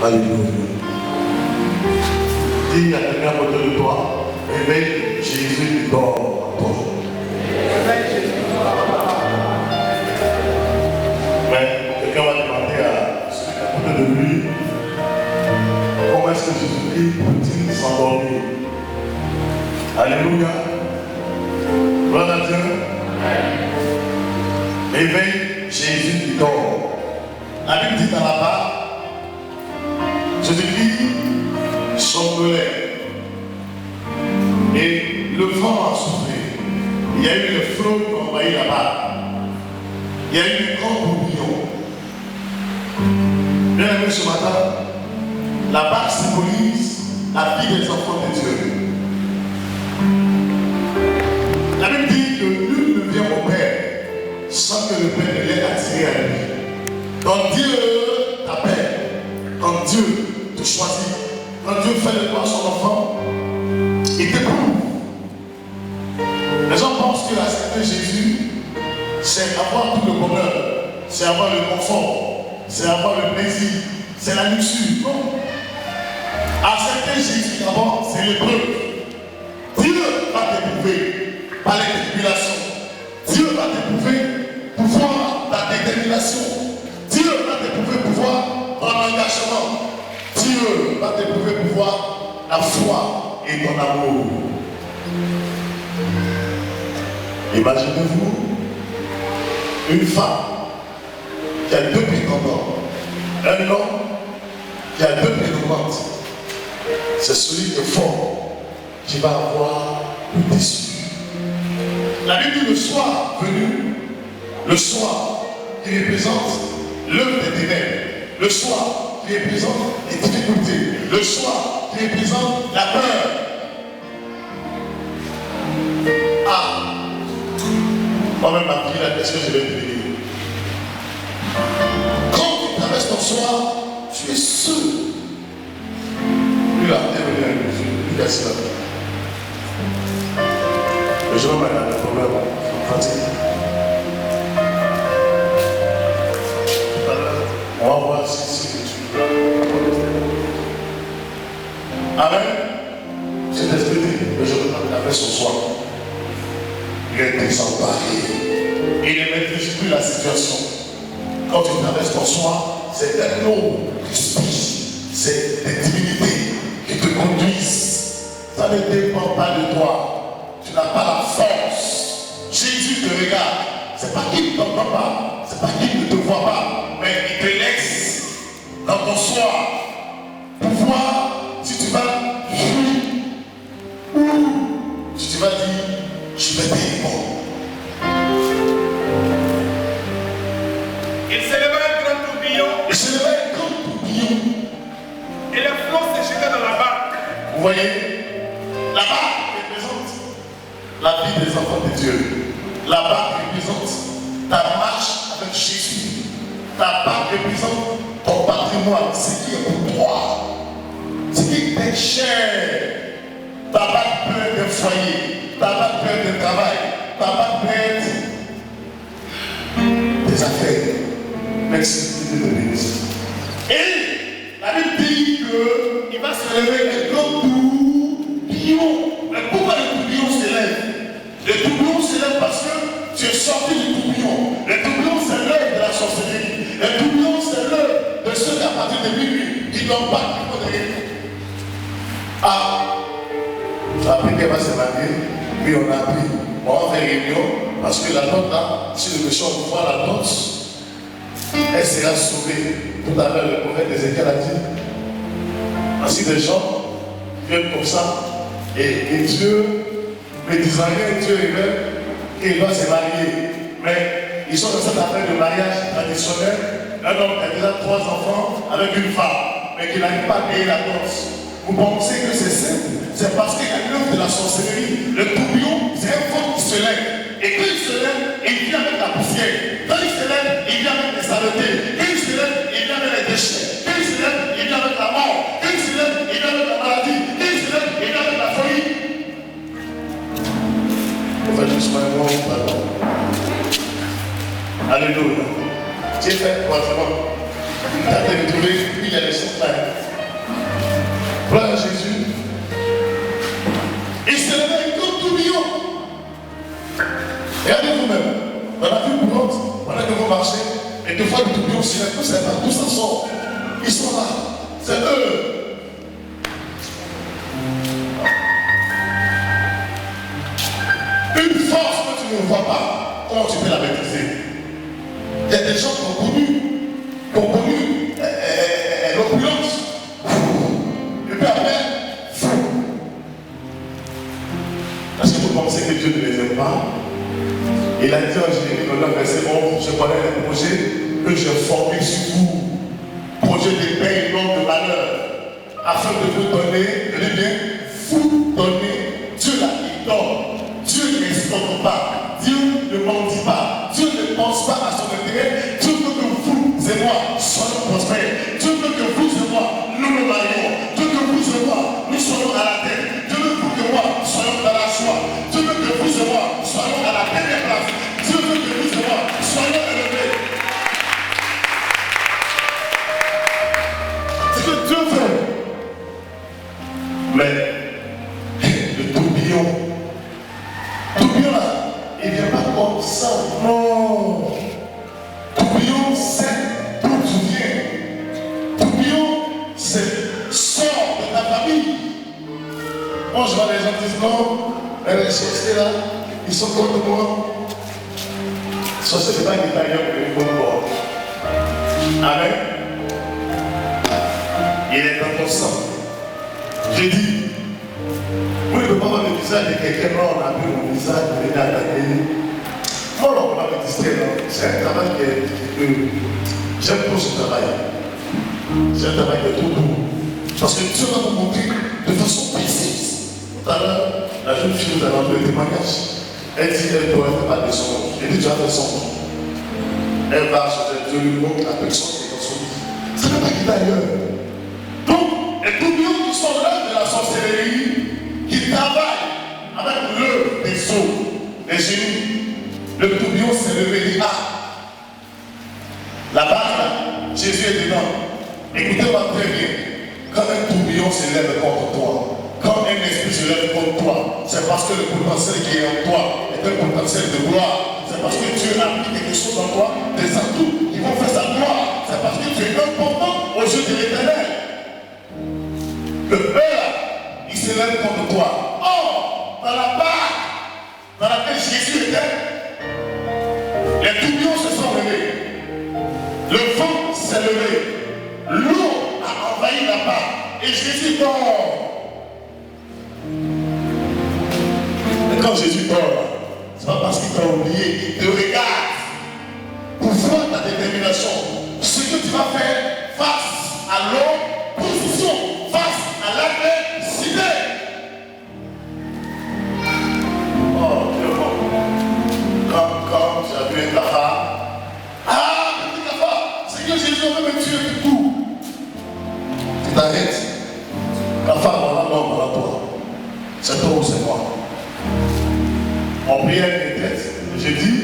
Alléluia. Dis à quelqu'un à côté de toi, réveille Jésus qui dort en toi. Mais quelqu'un va demander à celui à côté de lui, comment est-ce que Jésus-Christ peut-il s'endormir? Alléluia. Gloire à Dieu. Réveille Jésus qui dort. La Bible dit dans la barre, Jésus-Christ somnolait et le vent a soufflé. Il y a eu le flot qui a envahi la barre. Il y a eu une grande tourbillon. Bien aimé ce matin, la barre symbolise la vie des enfants de Dieu. La Bible dit que nul ne vient au Père sans que le Père ne l'ait attiré à lui. Quand Dieu t'appelle, quand Dieu te choisit, quand Dieu fait de toi son enfant, il t'éprouve. Les gens pensent que accepter Jésus, c'est avoir tout le bonheur, c'est avoir le confort, c'est avoir le plaisir, c'est la luxure. Non. Accepter Jésus d'abord, c'est l'épreuve. Dieu va t'éprouver par les tribulations. Dieu va t'éprouver pour voir ta détermination. Dieu va t'éprouver pour voir ton engagement. Dieu va t'éprouver pour voir la foi et ton amour. Imaginez-vous une femme qui a 2 pieds d'or, un homme qui a 2 pieds de ventre. C'est celui qui est fort qui va avoir le dessus. La Bible dit le soir venu, le soir qui représente l'œuvre des ténèbres, le soir qui représente les difficultés, le soir qui représente la peur. Ah, moi-même, ma prière, qu'est-ce que je vais te dire? Quand tu traverses ton soir, tu es seul. Lui, là, lui, là, c'est là. Le jeune homme a un problème, pratique. On va voir si tu veux. Amen. C'est esprit, le jeune homme a traversé son soir. Il est désemparé. Il ne maîtrise plus la situation. Quand tu traverses ton soir, c'est un eau qui spige. C'est des divinités qui te conduisent. Ça ne dépend pas de toi. Tu n'as pas la force. Jésus te regarde. C'est pas qu'il ne t'entend pas. C'est pas qu'il ne te voit pas. Mais il te laisse dans ton soir pour voir si tu vas fuir ou si tu vas dire je vais payer bon. Il s'élevait un grand tourbillon. Il s'élevait un grand tourbillon. Et les flots se jetaient dans la barque. Vous voyez, la barque représente la vie des enfants de Dieu. La barque représente ta marche avec Jésus. Ta barque représente ton patrimoine, ce qui est pour toi, ce qui t'est cher. Ta barque peut être un foyer, ta barque peut être un travail, ta barque peut être des affaires. Merci de te bénisse. Et la Bible dit qu'il va se lever un grand tourbillon. Mais pourquoi le tourbillon s'élève? Le tourbillon s'élève parce que tu es sorti du tourbillon. Le tourbillon, c'est l'œuvre de la sorcellerie. Le tourbillon, c'est l'œuvre de ceux qui, à partir de minuit, qui n'ont pas de rien. Ah, la prière va se marier. Oui, on a appris. On va faire réunion parce que la note là, si le méchant voit la note, elle sera sauvée. Tout à l'heure, le prophète Ézéchiel a dit ainsi des gens viennent comme ça et Dieu, mais d'Israël, Dieu révèle qu'il va se marier. Mais ils sont dans cette affaire de mariage traditionnel. Un homme qui a déjà 3 enfants avec une femme, mais qui n'arrive pas à payer la dot. Vous pensez que c'est simple? C'est parce qu'il y a l'œuvre de la sorcellerie. Le tourbillon, c'est un vent qui se lève. Et quand il se lève, il vient avec la poussière. Quand il se lève, il vient avec les saletés. Quand il se lève, il vient avec les déchets. Quand il se lève, il vient avec la mort. Quand il se lève, il vient avec la maladie. Quand il se lève, il vient avec la folie. On va juste faire un mot, pardon. Alléluia. Tu es fait croisement. Tu as trouvé, puis il y a des choses là. Et des fois, le tourbillon se lève, vous ne savez pas d'où ça sort. Ils sont là. C'est eux. Une force que tu ne vois pas, comment tu peux la maîtriser? Il y a des gens qui ont connu l'opulence. Et puis après, fou. Est-ce que vous pensez que Dieu ne les aime pas? Il a dit en Jérémie, dans le verset 11, je connais les projets que j'ai formés sur vous. Projet de paix et non de malheur. Afin de vous donner, tenez bien, vous donner. Dieu là, il donne. Dieu n'exploite pas. Dieu ne mendie pas. Dieu ne pense pas à son intérêt. Dieu veut que vous et moi soyons prospères. Dieu veut que vous et moi nous nous marions. Dieu veut que vous et moi nous soyons à la tête. Dieu veut que vous et moi soyons dans la joie. Dieu veut que vous et moi soyons à la première place. Dieu veut que vous et moi soyons élevés. C'est ce que Dieu veut. Mais le tourbillon là, il ne vient pas comme ça. Non. Tourbillon, c'est d'où tu viens. Tourbillon, c'est sort de ta famille. Moi, je vois les gens qui disent non, les sorciers là, ils sont contre moi. Sorcier, c'est pas un italien pour les contre moi. Amen. Il est dans ton sang. J'ai dit, vous ne pouvez pas voir le visage de quelqu'un, non, on a vu mon visage, on est attaqué. Moi, non, on va me distraire. C'est un travail que j'aime trop ce travail. C'est un travail de tout doux. Parce que Dieu va vous montrer de façon précise. Tout à l'heure, la jeune fille nous a rendu le témoignage. Elle dit qu'elle doit faire pas de songe. Elle dit tu as fait songe. Elle va chercher Dieu lui montre la personne qui est dans son lit. Ça ne va pas quitter ailleurs. Donc, les tourbillons qui sont là de la sorcellerie, qui travaillent avec l'œuvre des eaux, des génies. Le tourbillon s'est levé et dit ah, la barque là, Jésus est dedans. Écoutez-moi très bien. Quand un tourbillon se lève contre toi, quand un esprit se lève contre toi, c'est parce que le potentiel qui est en toi est un potentiel de gloire. C'est parce que Dieu a mis quelque chose en toi, des atouts qui vont faire sa gloire. C'est parce que tu es important aux yeux de l'Éternel. Le père, il se lève contre toi. Or, dans la barque dans laquelle Jésus était, les tourbillons se sont levés. Le vent s'est levé. L'eau a envahi la barque. Et Jésus dort. Et quand Jésus dort, c'est pas parce qu'il t'a oublié, il te regarde pour voir ta détermination. Ce que tu vas faire face à l'opposition, face à l'adversité. Oh, Dieu bon. Quand tu as vu un cafard, ah, petit cafard, c'est que Jésus veut me tuer du coup. Tu t'arrêtes. Cafard, voilà, non, voilà toi. C'est toi ou c'est moi. En prière des têtes, j'ai dit,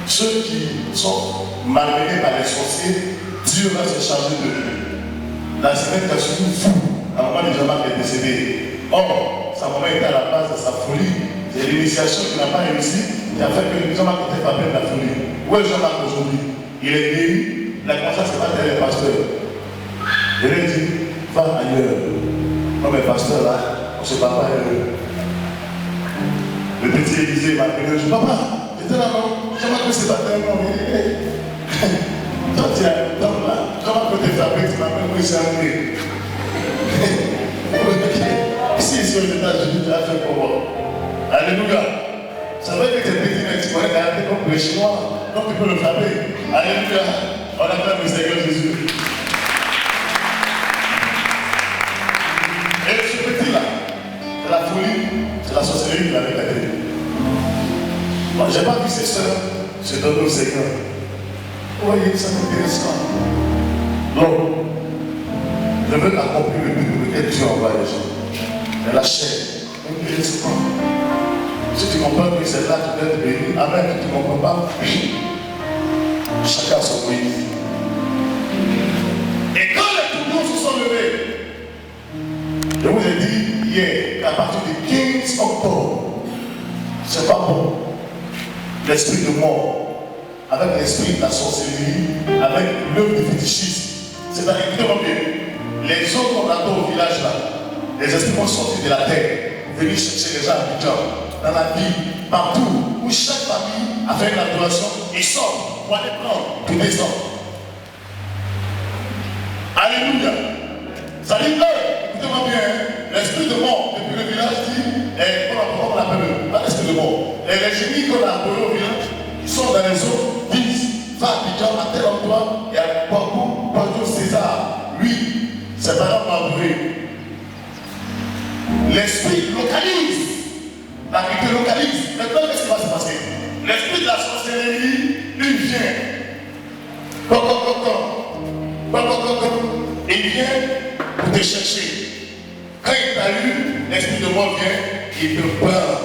ceux qui sont malmenés par les sorciers, Dieu va se charger d'eux. La semaine qui a suivi fou, à un moment déjà Jean-Marc est décédé. Or, sa maman était à la base de sa folie. C'est l'initiation qui n'a pas réussi, qui a fait que Jean-Marc était frappé de la folie. Où est Jean-Marc aujourd'hui? Il est guéri, il a commencé à se battre avec les pasteurs. Je lui ai dit, va ailleurs. Non mais pasteur là, on se bat pas ailleurs. Le petit Élisée m'a appelé, je dis papa, j'étais là, non, Jean-Marc s'est battu, non, mais toi tu es un homme là, Jean-Marc t'es frappé, tu m'appelles, moi c'est André. Ici, aux États-Unis, tu as fait pour moi. Alléluia. Ça veut dire que tes petits mecs, tu pourrais regarder comme les Chinois, donc tu peux le frapper. Alléluia. On acclame le Seigneur Jésus. Et ce petit là, c'est la folie, c'est la sorcellerie qui l'avait gâté. Moi, je n'ai pas vu ses soeurs se donner au Seigneur. Vous voyez, ça m'intéresse pas. Non. Je veux accomplir le but pour lequel Dieu envoie les gens. Mais la chair ne m'intéresse pas. Si tu comprends que c'est là que tu dois être béni, amen. Si tu ne comprends pas, chacun son pays. Et quand les tourbillons se sont levés, je vous ai dit hier qu'à partir du 15 octobre, c'est pas bon. L'esprit de mort avec l'esprit de la sorcellerie, avec l'œuvre du fétichisme. C'est-à-dire, écoutez-moi bien, les autres qu'on attend au village là, les esprits vont sortir de la terre, venir chercher les gens à Abidjan, dans la ville, partout, où chaque famille a fait une adoration, ils sortent pour aller prendre tous les hommes. Alléluia. Ça dit que, écoutez-moi bien, l'esprit de mort, depuis le village dit, comment on appelle, pas l'esprit de mort, les génies qu'on a appelés au village, ils sont dans les eaux, disent, va à Abidjan, à tel endroit, il y a Bordeaux César, lui, ses parents m'ont adoré. L'esprit localise, la vérité localise. Maintenant, qu'est-ce qui va se passer? L'esprit de la sorcellerie, lui vient. Il vient pour te chercher. Quand il t'a eu, l'esprit de mort vient, il te peur,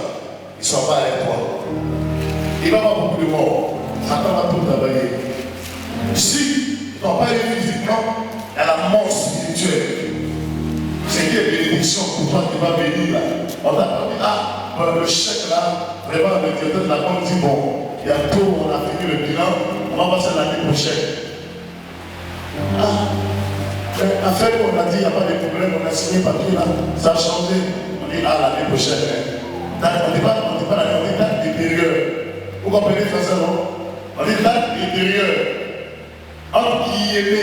il s'en va avec toi. Il va avoir beaucoup de morts. Satan va tout travailler. Si tu n'as pas eu physiquement, il y a la mort spirituelle. C'est des bénédictions pour toi qui va venir là. On t'a pas dit, le chèque là, vraiment le directeur de la banque dit, bon, bientôt on a fini le bilan, on va passer l'année prochaine. En fait, on a dit, il n'y a pas de problème, on a signé papier là, ça a changé. On dit, l'année prochaine. On ne dit pas l'année, on dit date intérieure. Vous comprenez français, non? On dit date intérieure. Homme qui est né,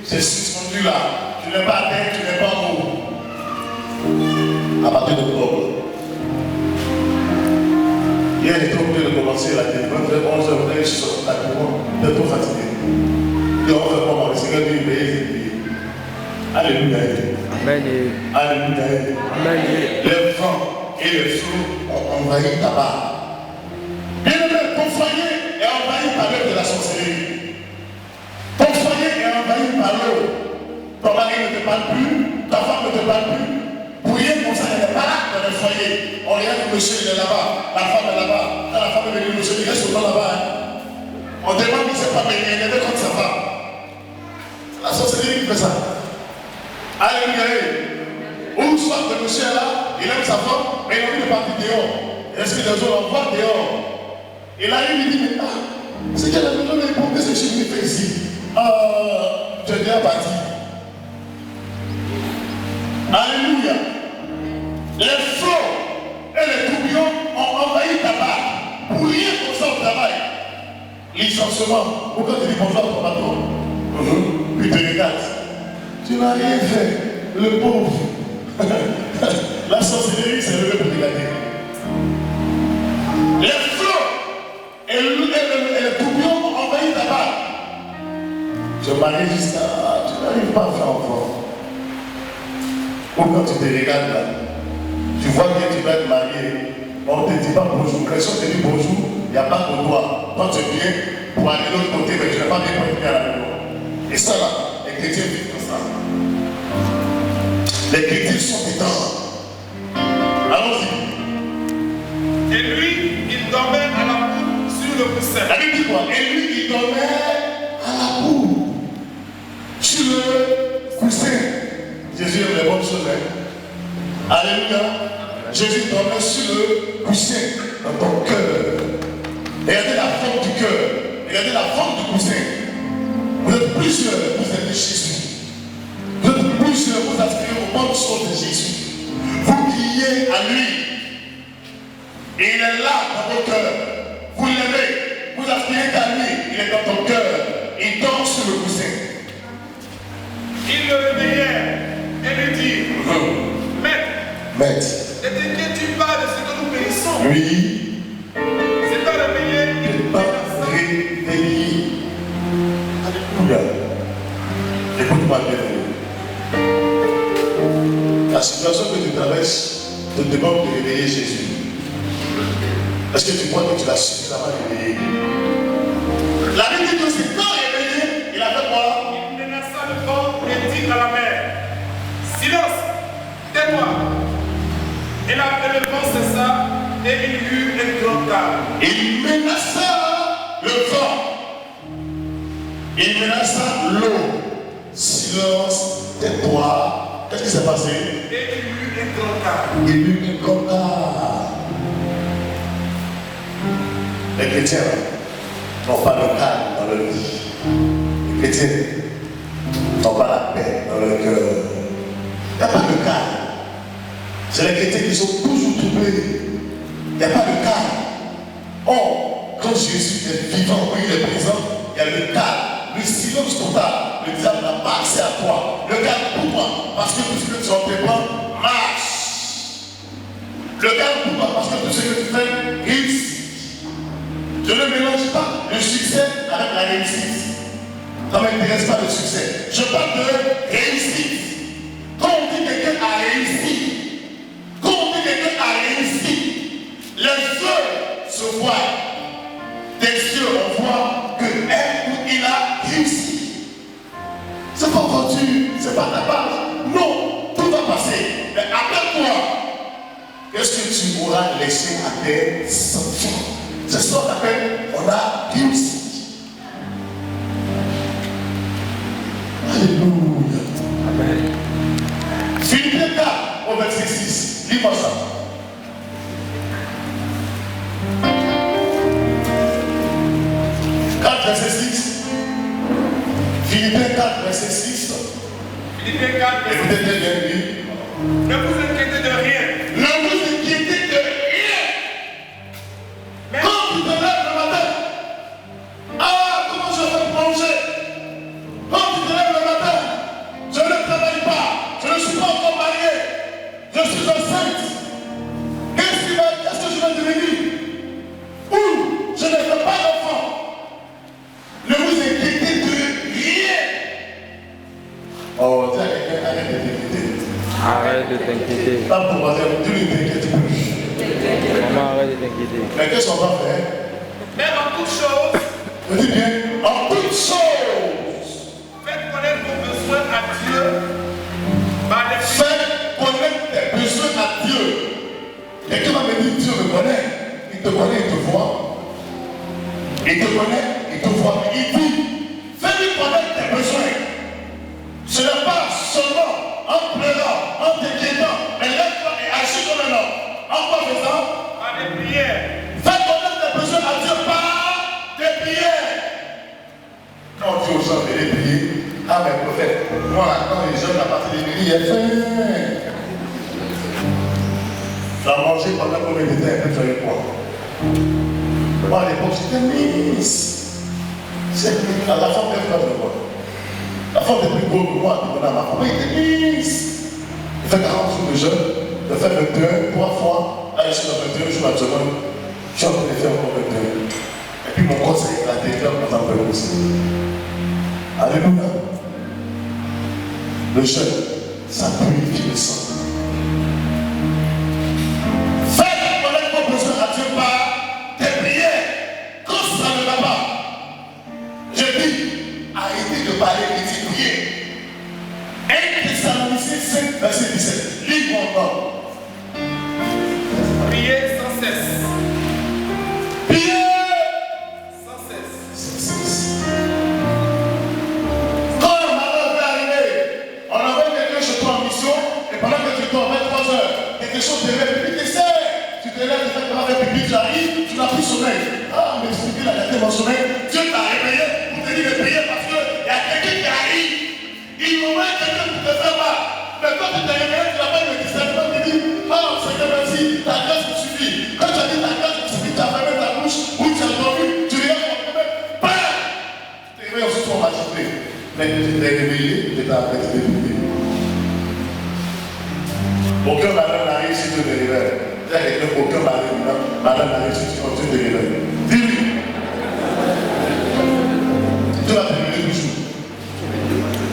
c'est suspendu là. Tu n'es pas terre, tu n'es pas haut. À partir d'octobre. Hier, j'étais obligé de commencer la téléphone, 11h, je suis sorti de la téléphone, j'étais trop fatigué. Et on fait comment? Le Seigneur dit, payez ses billets. Alléluia. Amen. Alléluia. Amen. Les vents et les flots ont envahi ta barre. Bien aimé, ton foyer est envahi par l'œuvre de la sorcellerie. Ton foyer est envahi par l'eau. Ton mari ne te parle plus, ta femme ne te parle plus. Pour rien comme ça, elle n'est pas là dans le foyer. On regarde que le monsieur il est là-bas, la femme est là-bas. Quand la femme est venue, le monsieur il reste autant là-bas. On demande qu'il ne s'est pas baigné, il était contre sa femme. C'est la sorcellerie qui fait ça. Alléluia. Où soit le monsieur est là, il aime sa femme, mais il a envie de partir dehors. Est-ce que les autres l'envoient dehors? Et là, il lui dit, mais c'est qu'elle a besoin de répondre, qu'est-ce que je lui fais ici? Tu es déjà parti. Alléluia. Les flots et les tourbillons ont envahi ta barre. Pour rien comme ça au travail. Licenciement. Pourquoi tu dis bonjour à ton patron? Puis tu regardes. Tu n'as rien fait. Le pauvre. La sorcellerie s'est levée pour regarder. Les flots et les tourbillons ont envahi ta barre. Tu es marié jusqu'à. Tu n'arrives pas à faire enfant. Ou quand tu te regardes là, tu vois que tu vas être marié, on ne te dit pas bonjour. Quand on te dit bonjour, il n'y a pas de droit. Toi tu viens pour aller de l'autre côté, mais tu n'as pas bien préparé à la maison. Et ça là, les chrétiens vivent comme ça. Les chrétiens sont dedans. Allons-y. Et lui, il dormait à la poule sur le coussin. La Bible dit quoi? Et lui, il dormait à la poule sur le coussin. Jésus aime les bonnes choses. Hein? Alléluia. Jésus dormait sur le coussin dans ton cœur. Regardez la forme du cœur. Regardez la forme du coussin. Vous êtes plusieurs, vous êtes Jésus. Vous êtes plusieurs, vous aspirez aux bonnes choses de Jésus. Vous criez à lui. Et il est là dans vos cœurs. Vous l'aimez. Vous aspirez à lui. Il est dans ton cœur. Il dort sur le coussin. Il le réveillait et lui dit, Maître, ne t'inquiètes-tu pas de ce que nous périssons? Oui. C'est pas réveillé, il pas réveillé. Alléluia. Écoute-moi bien. La situation que tu traverses te demande de réveiller Jésus. Est-ce que tu crois que tu l'as suffisamment réveillé? La Bible dit que c'est quand réveillé, il a fait quoi? Il menaça le vent et dit à la mer, silence, tais-toi. Et le vent cessa et il y eut un grand calme. Il menaça le vent. Il menaça l'eau. Silence, tais-toi. Qu'est-ce qui s'est passé? Et il y eut un grand calme. Il y eut un grand calme. Les chrétiens, n'ont pas le calme dans leur vie. Les chrétiens n'ont pas la paix dans leur cœur. Il n'y a pas de calme. C'est les chrétiens qui sont toujours troublés. Il n'y a pas de calme. Or, quand Jésus est vivant, oui, il est présent, il y a le calme, le silence total. Le diable n'a pas accès à toi. Le calme, pourquoi? Parce que tout ce que tu entreprends marche. Le calme, pourquoi? Parce que tout ce que tu fais réussit. Je ne mélange pas le succès avec la réussite. Ça ne m'intéresse pas le succès. Je parle de réussite. Quand on dit quelqu'un a réussi, les yeux se voient. Des yeux, on voit que elle ou il a réussi. C'est pas voiture, c'est pas ta base. Non, tout va passer. Mais après toi, qu'est-ce que tu auras laissé à tes enfants? C'est ça qu'on appelle, on a réussi. Alléluia. Amen. Philippiens 4 au verset 6. Lis-moi ça. Verset 6. Philippiens 4, verset 6. Philippiens 4, verset 6. Écoutez bien, lui. Ne vous inquiétez de rien. Ne vous inquiétez de rien. Mais quand tu te lèves le matin, ah, comment je vais manger? Quand tu te lèves le matin, je ne travaille pas, je ne suis pas encore marié, je suis enceinte. Qu'est-ce que je vais devenir? Ou je ne fais pas d'enfant. Ne vous inquiétez de rien. Oh, dis à quelqu'un, arrête de t'inquiéter. Arrête de t'inquiéter. Pas pour moi, Dieu ne t'inquiète plus. Maman, arrête de t'inquiéter. Mais qu'est-ce qu'on va faire? mais en toute chose, Je dis bien, en toutes choses, faites connaître vos besoins à Dieu par les prières. fais connaître tes besoins à Dieu. Quelqu'un va me dire, Dieu me connaît. Il te connaît, il te voit. Il te connaît, il te voit. Mais il dit, fais-lui connaître tes besoins. Ce n'est pas seulement en pleurant, en t'inquiétant, mais lève-toi et agis comme un homme. En quoi faisant? Par les prières. Fais connaître tes besoins à Dieu par tes prières. Quand on dit aux gens de les prier, ah mais prophète, moi quand les jeunes à partir des prières, il est faim. Tu as mangé pendant combien de temps? Tu as eu quoi? Moi à l'époque j'étais mince. C'est la femme est plus de moi. La femme est plus grosse que moi, ma femme était mince. Il fait 40 jours de jeûne, de faire le 21, 3 fois. Là, je suis dans le 21 jours actuellement. Je suis en train de faire encore le 21. Et puis mon corps s'est éclaté, je vais en faire aussi. Alléluia. Le jeûne, ça purifie le sang. Faites connaître vos besoins à Dieu par tes prières. Quand ça ne va pas, je dis, arrêtez de parler et de prier. 1 Thessaloniciens 5, verset 17. Lis-moi encore. Priez sans cesse. Priez Sans cesse. sans cesse. Quand le malheur va arriver, on envoie quelqu'un chez toi en mission, et pendant que tu dors 23 heures, quelque chose te lève, puis tu sais, tu te lèves, tu fais comment faire pipi, tu arrives, tu n'as plus sommeil. Ah, mais c'est qu'il a gâté mon sommeil. Dieu t'a réveillé pour te dire de prier parce qu'il y a quelqu'un qui arrive. Il m'envoie quelqu'un pour te faire mal. Mais quand tu t'es réveillé, tu n'as pas le discernement de dire, oh Seigneur, merci, ta grâce me suffit. Quand tu as dit ta grâce me suffit, tu as fermé ta bouche, ou tu as dormi, tu regardes ton problème, bam! Tu t'es réveillé ensuite, on va chiffrer. Mais tu t'es réveillé, tu t'es arrêté de prier. Aucun malheur n'arrive si tu te réveilles. Aucun malheur n'arrive si tu continues de réveiller. Dis-lui. Dieu va te réveiller toujours.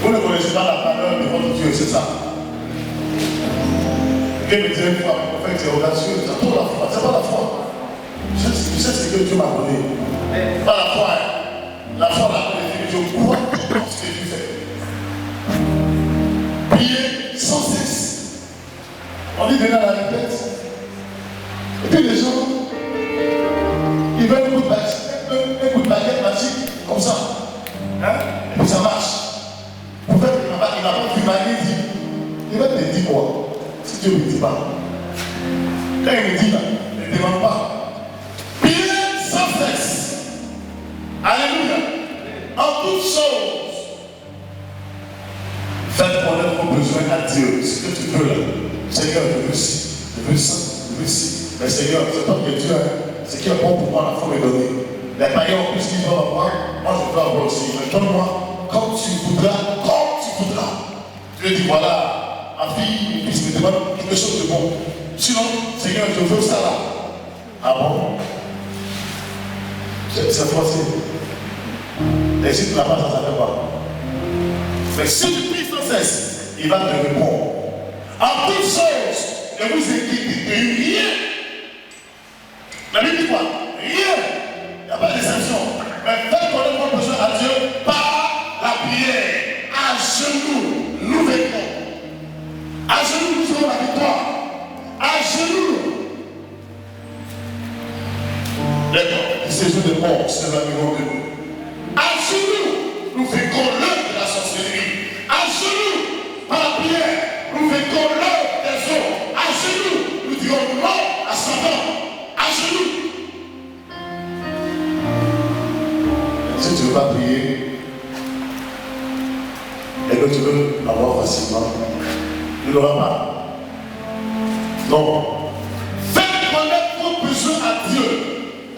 Vous ne connaissez pas la valeur de votre Dieu, c'est ça. Quelqu'un me disait une fois, le prophète, c'est audacieux, c'est pas la foi, c'est pas la foi. Tu sais ce que Dieu m'a donné. Pas la foi, hein. La foi, la foi, je crois dans ce que Dieu fait. Priez sans cesse. On dit venez à la répète. Et puis les gens, ils veulent un coup de baguette magique, comme ça. Hein? Et puis ça marche. En fait, il n'a pas vu Marie dit, il va te dire quoi? Si Dieu ne me dit pas. Quand il me dit là, ne demande pas. Priez sans cesse. vos besoins à Dieu. Ce que tu veux là. Seigneur, je veux ci, je veux ça, je veux ci. Mais Seigneur, c'est toi qui es Dieu. Ce qui est bon pour moi, il faut me donner. Les païens en plus qu'ils doivent avoir, moi je veux avoir aussi. Mais donne-moi comme tu voudras, comme tu voudras. Tu lui dis voilà, ma fille, mon fils me demande quelque chose de bon. Sinon, Seigneur, je veux ça là. Ah bon? C'est facile. Et si tu n'as pas ça, ça ne fait pas. Mais si tu pries sans cesse, il va te répondre. En toutes choses, ne vous inquiétez de rien. La Bible dit quoi? Rien. Il n'y a pas d'exception. Mais faites connaître vos besoins à Dieu par la prière. À genoux, nous vaincrons. À genoux, nous aurons la victoire. À genoux. Les séjours de mort s'éloigneront de nous. À genoux, nous vaincrons l'œuvre de la sorcellerie. À genoux, par la prière, nous vaincrons l'œuvre des eaux. À genoux, nous dirons non à Satan. À genoux. Si tu ne veux pas prier, et que tu veux avoir facilement, tu ne l'auras pas. Non. Faites connaître vos besoins à Dieu.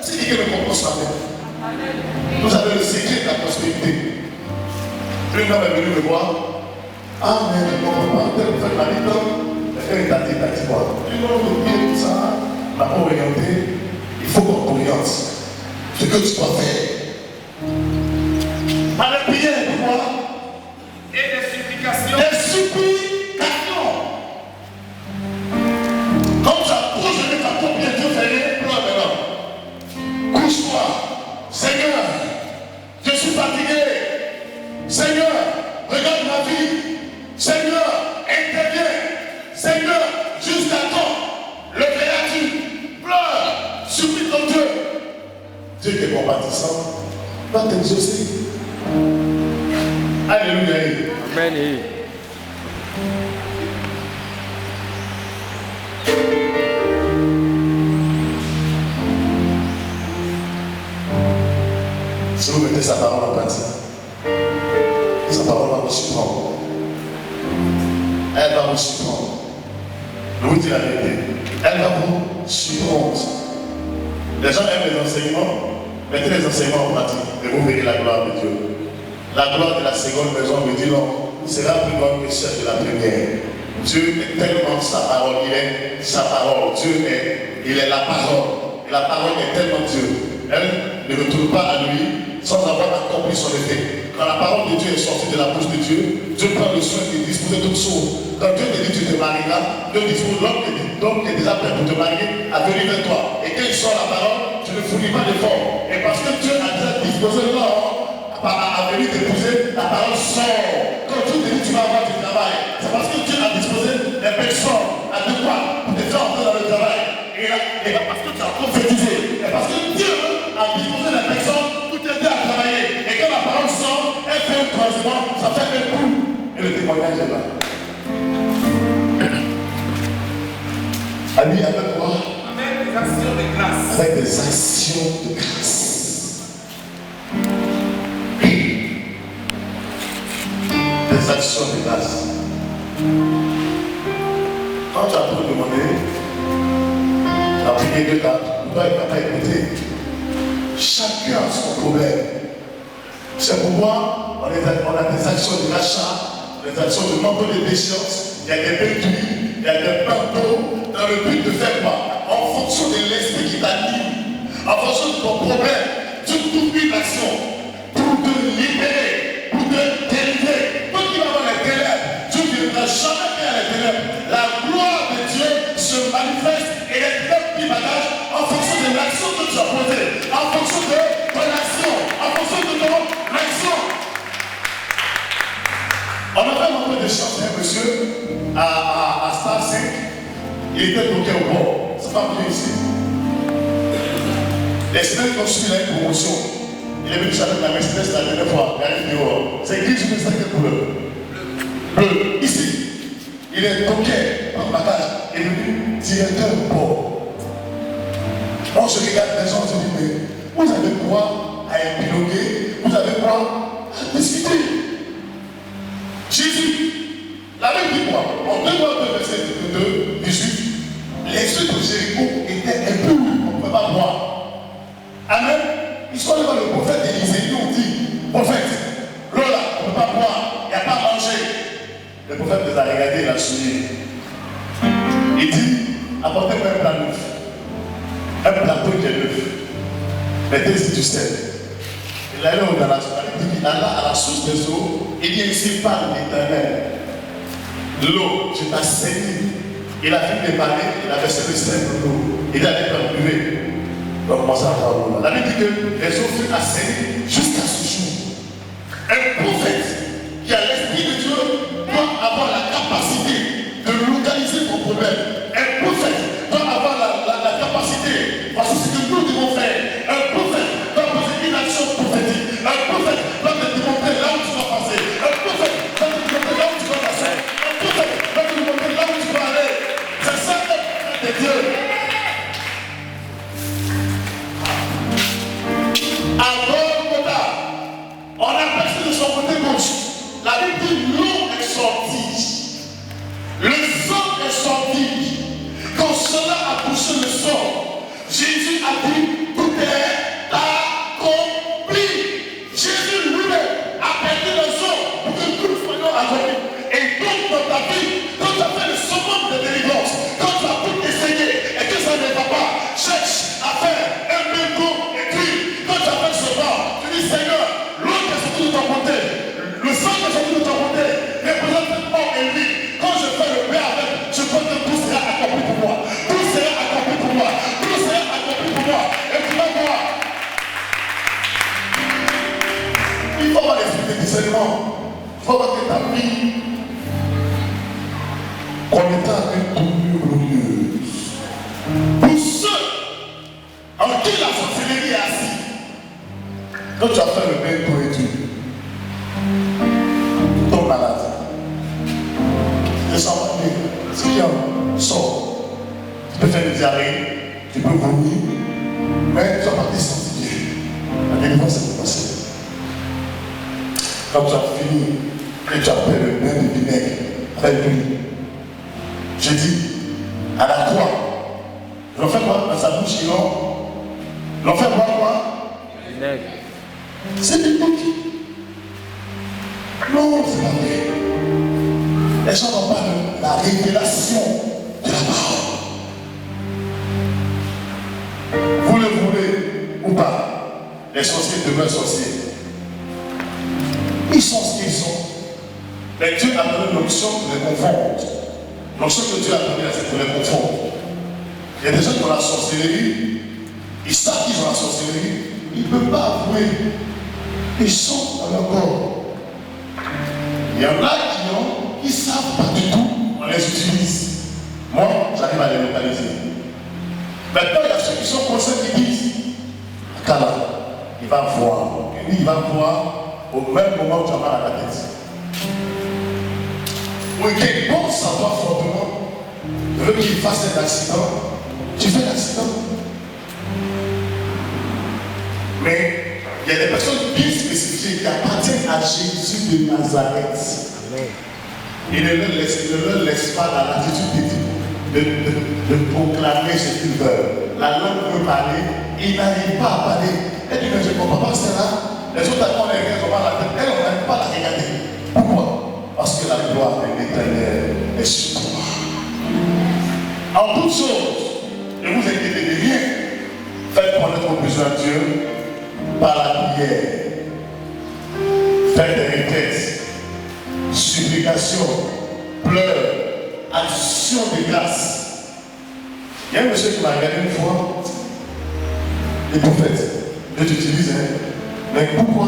C'est qui me compose sa main. Vous avez le secret de la prospérité. Une homme est venu me voir. Ah, mais je ne comprends pas. Tel fait ma vie, elle t'a dit quoi? Tu dois oublier tout ça. On n'a pas orienté. Il faut qu'on t'oriente. Ce que tu dois faire. Par la prière, quoi? Et des supplications. Des supplications. Comme ça, trop jeûné, t'as trop bien Dieu fait, pleure maintenant. Couche-toi. Seigneur, je suis fatigué. Seigneur, regarde ma vie. Seigneur, interviens. Seigneur, jusqu'à quand? Le créature pleure. Supplie ton Dieu. Dieu qui est compatissant va t'exaucer. Alléluia. Amen. Si vous mettez sa parole en pratique, sa parole va vous surprendre. Elle va vous surprendre. Je vous dis la vérité. Elle va vous surprendre. Les gens aiment les enseignements. Mettez les enseignements en pratique et vous verrez la gloire de Dieu. La gloire de la seconde maison me dit non, sera plus grande que celle de la première. Dieu est tellement sa parole, il est sa parole. Dieu est, il est la parole. Et la parole est tellement Dieu. Elle ne retourne pas à lui sans avoir accompli son effet. Quand la parole de Dieu est sortie de la bouche de Dieu, Dieu prend le soin de disposer toutes choses. Quand Dieu te dit tu te marieras, Dieu dispose l'homme qui est déjà prêt pour te marier à venir vers toi. Et quand il sort la parole, tu ne fournis pas d'effort. Et parce que Dieu a déjà disposé l'homme à venir t'épouser, la parole sort. Quand Dieu te dit tu vas avoir du travail, c'est parce que Dieu a disposé les personnes à deux quoi pour te faire entrer dans le travail. Et parce que tu as prophétisé. Et parce que Dieu a disposé les personnes pour t'aider à travailler. Et quand la parole sort, elle fait un croisement, ça fait un coup. Et le témoignage est là. Ami, avec quoi? Avec des actions de grâce. Avec des actions de grâce. Des actions de grâce. Quand tu as trop demandé, tu as prié Dieu, tu dois être capable d'écouter. Chacun a son problème. C'est pourquoi on a des actions de rachat, des actions de manque de déchéance, il y a des béquilles, il y a des pinceaux, dans le but de faire quoi? En fonction de l'esprit qui t'anime, en fonction de ton problème, tu trouves une action pour te libérer, pour te délivrer. Toi qui vas dans les ténèbres, Dieu ne viendra jamais faire les ténèbres. La gloire de Dieu se manifeste et les ténèbres qui bagagent en fonction de l'action que tu as posée, en fonction de ton action, en fonction de ton action. On avait montré de chanter un monsieur à Star 5. Il était bloqué au bord. C'est pas bien ici. Les semaines qui ont suivi la promotion, il est venu chanter la Mercedes la dernière fois. Il arrive dehors. C'est écrit sur le sac de couleur. Bleu. Ici. Il est bloqué en bagage. Il est venu directeur au bord. On se regarde les gens, on se dit, mais vous avez quoi à épiloguer? Vous avez quoi à discuter? Jésus, la arrêté, il a souillé. Il dit, apportez-moi un plat neuf. Un plateau qui est neuf. Mettez-y du sel. Il allait dans la source. Il dit, Allah à la source des eaux, il dit, ici parle l'Éternel. L'eau, je t'ai saigné. Il a fini de parler, il a versé le sel dans l'eau. Il a dit, buver. Il va commencer à faire l'eau. La Bible dit que les eaux furent assainies jusqu'à ce jour. Un prophète qui a l'esprit de Dieu doit avoir la capacité de localiser ton problème. Un prophète doit avoir la capacité. Voici ce que nous devons faire. Un prophète doit poser une action prophétique. Un prophète doit te démontrer là où tu dois passer. Un prophète doit te démontrer là où tu dois passer. Un prophète doit te démontrer là où tu dois aller. C'est ça le prophète de Dieu. On a passé de son côté gauche. La Bible dit l'eau est sortie. Le sang est sorti. Quand cela a poussé le sang, Jésus a dit tout est accompli. Jésus lui-même a perdu le sang pour que nous soyons accomplis. Et donc dans ta vie, quand tu as fait le summum de délivrance, quand tu as tout essayé et que ça ne va pas, cherche à faire un bingo écrit. Quand tu as fait ce pas, tu dis Seigneur, l'eau qui est sortie de ton côté, le sang qui est sorti de ton côté, représente cette mort et vie. Quand je fais le paix avec, je crois que tout sera accompli pour moi. Tout sera accompli pour moi. Tout sera accompli pour moi. Et tu vas voir. Il faut avoir l'esprit de discernement. Il faut avoir que ta vie, qu'on est à une tournure glorieuse. Pour ceux en qui la sorcellerie est assise, quand tu as fait le bien pour Dieu, tu tombes malade. Tu te sens mal. Si tu en sors, tu peux faire une diarrhée, tu peux vomir, mais tu vas pas te sentir bien. La délivrance est passée. Quand tu as fini, et tu as fait le bain de vinaigre avec lui, j'ai dit, à la croix, l'on fait quoi dans sa bouche, l'on fait boire quoi? Vinaigre. C'est biblique. Non, c'est pas vrai. Les gens n'ont pas la révélation de la parole. Vous le voulez ou pas, les sorciers demeurent sorciers. Ils sont ce qu'ils sont. Mais Dieu a donné l'option de les confondre. L'option que Dieu a donnée, c'est de les confondre. Il y a des gens qui ont la sorcellerie, ils savent qu'ils ont la sorcellerie, ils ne peuvent pas avouer. Ils sont dans leur corps. Il y en a qui ne savent pas du tout, on les utilise. Moi, j'arrive à les localiser. Maintenant, il y a ceux qui sont conscients qui disent, Kala, il va voir. Et lui, il va voir au même moment où tu as mal à la tête. Oui, quel bon savoir fortement, veut qu'il fasse un accident. Tu fais l'accident. Mais il y a des personnes bien spécifiques qui appartiennent à Jésus de Nazareth. Il ne leur laisse pas la latitude de proclamer ce qu'ils veulent. La langue veut parler, il n'arrive pas à parler. Elle dit, mais je ne comprends pas cela. Les autres attendent les gens, on la tête. Elle, on n'arrive pas à la regarder. Pourquoi? Parce que la gloire de l'Éternel est sur toi. En toutes choses, ne vous inquiétez de rien. Faites connaître vos besoins à Dieu par la prière. Faites des requêtes, supplications, pleurs, actions de grâce. Il y a un monsieur qui m'a regardé une fois. Les prophètes, Dieu t'utilise, hein? Mais pourquoi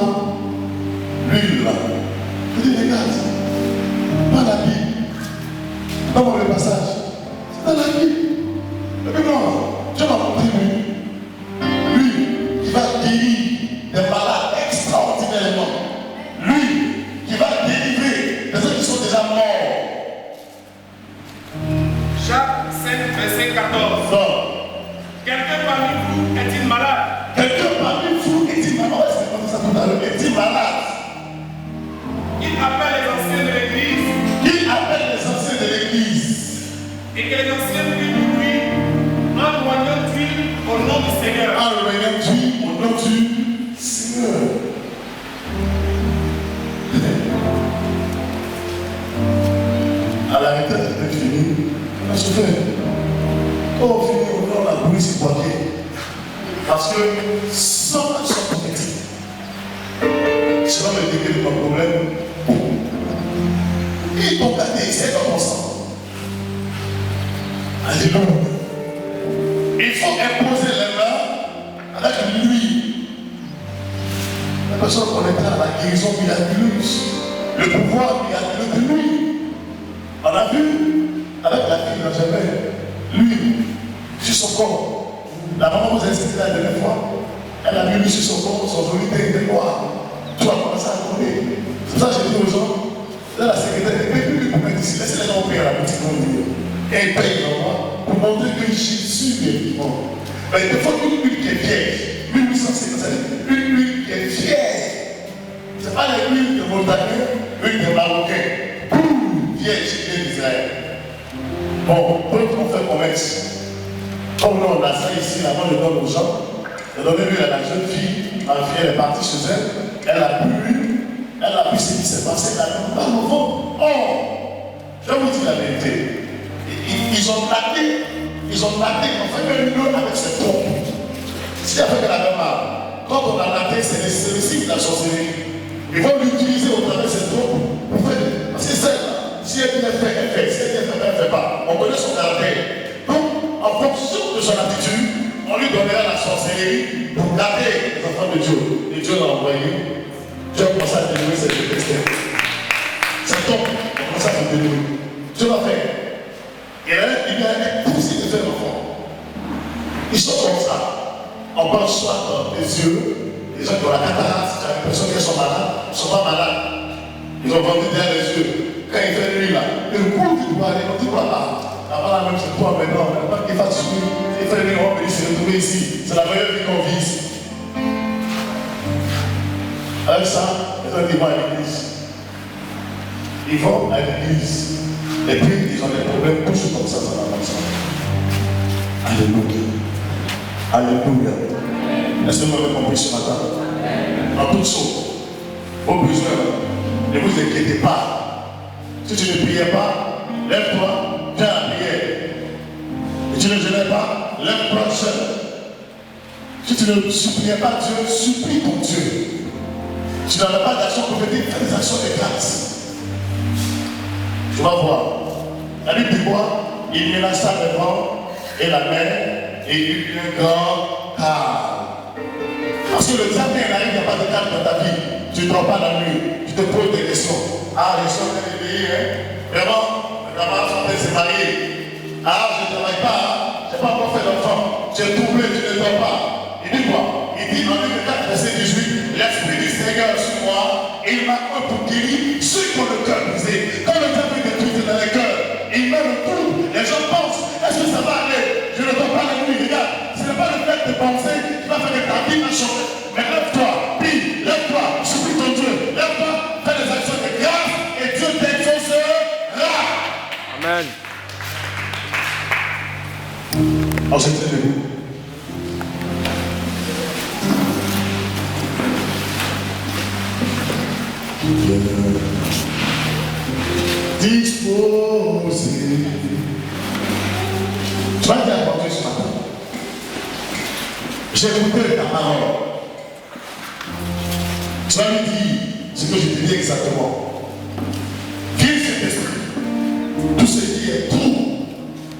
l'huile là? Je dis, regarde, dans la Bible, dans le passage, c'est dans la Bible. Mais non, Dieu m'a montré lui, qui va guérir des malades extraordinairement. Lui, qui va délivrer des gens qui sont déjà morts. Jacques 5, verset 14. Non. Quelqu'un parmi vous est-il malade? Quelqu'un parmi vous est-il malade? C'est comme ça tout à l'heure. Est-il malade? Il appelle les anciens de l'église. Il appelle les anciens de l'église. Et que les anciens prient pour lui en loignant d'huile au nom du Seigneur. En loignant d'huile au nom du Seigneur. À la arrêté de finir. On a souffert. Quand on finit, on a la police poignée. Parce que sans la sorte protective, c'est pas le degré de ton problème. Et ton gâté, c'est comme ça. Alléluia. Il faut imposer les mains avec l'huile. La personne connectée à la guérison miraculeuse, le pouvoir miraculeux de l'huile. On a vu avec la fille d'Angèle, l'huile sur son corps. La maman vous a expliqué la dernière fois. Elle a mis l'huile sur son corps, son joli teint était noir. Tout a commencé à tourner. C'est pour ça que j'ai dit aux gens, là la secrétaire, ne paye plus les poupées d'ici, laissez les gens payer à la boutique pour dire. Et ils payent vraiment pour montrer que Jésus est vivant. Mais il faut une huile qui est vieille. 1850, c'est une huile qui est vieille. Ce n'est pas l'huile de Montagnais, l'huile de Marocain. Vieille, qui vient d'Israël. Bon, pour qu'on fait commerce, comme nous on a ça ici, avant je donne aux gens, je donne l'huile à la jeune fille, ma fille elle est partie chez elle a pu ce qui s'est passé, elle a dit, pas nouveau. Oh, je vais vous dire la vérité. Ils ont plaqué, on fait un nœud avec ses trompes. C'est avec la même arme. Quand on a plaqué, c'est le signe de la sorcellerie. Ils vont l'utiliser au travers de ses trompes pour faire. Parce que celle-là, si elle vient faire, elle fait. Si elle vient faire, elle ne fait pas. On connaît son caractère. Donc, en fonction de son attitude, on lui donnera la sorcellerie pour garder les enfants de Dieu. Et Dieu l'a envoyé. Dieu a commencé à dénouer cette texte. C'est donc, on commence à se dénouer. Dieu l'a fait. Il y a impossible de faire l'enfant. Ils sont comme ça. On pense soit dans les yeux, les gens qui ont la cataracte, les personnes qui sont malades, ne sont pas malades. Ils ont vendu derrière les yeux. Quand il fait nuit là, le coup du doigt, il dit voilà, là-bas la même c'est toi maintenant, il n'y a pas qu'il fasse nuit. Il fait nuit, on peut se retrouver ici. C'est la meilleure vie qu'on vit ici. Avec ça, les gens vont à l'église. Ils vont à l'église. Et puis, ils ont des problèmes, toujours comme ça va comme ça. Alléluia. Alléluia. Est-ce que vous m'avez compris ce matin? En toute chose, au besoin, ne vous inquiétez pas. Si tu ne priais pas, lève-toi, viens à la prière. Et tu ne jeûnais pas, lève-toi seul. Si tu ne suppliais pas Dieu, supplie ton Dieu. Tu n'avais pas d'action prophétique, fais des actions de grâce. Tu vas voir. La Bible dit quoi? Il menaça le vent et la mer et il y eut un grand calme. Parce que le diable, il n'arrive, il n'y a pas de calme dans ta vie. Tu ne dors pas la nuit, tu te poses des questions. Ah, je suis en train de payer, hein? Vraiment, ma camarade s'est mariée. Ah, je ne travaille pas, hein? Je n'ai pas encore fait d'enfant. Tu es troublé, tu ne dors pas. Il dit quoi? Il dit en Luc 4, verset 18, l'Esprit du Seigneur sur moi, et il m'a pour guérir ceux qui ont le cœur brisé. Quand le diable détruit dans les cœurs, il met le coup. Les gens pensent, est-ce que ça va aller? Je ne dors pas la nuit, regarde. Ce n'est pas le fait de penser qui va faire que ta vie va changer. Mais lève-toi, prie, lève-toi, supplie ton Dieu, lève-toi, fais des actions de grâce et Dieu t'exaucera. Amen. Alors c'est très debout. Disposé. Tu vas dire à Dieu ce matin. J'ai écouté ta parole. Tu vas lui dire ce que je te dis exactement. Viens cet esprit. Tout ce qui est tout.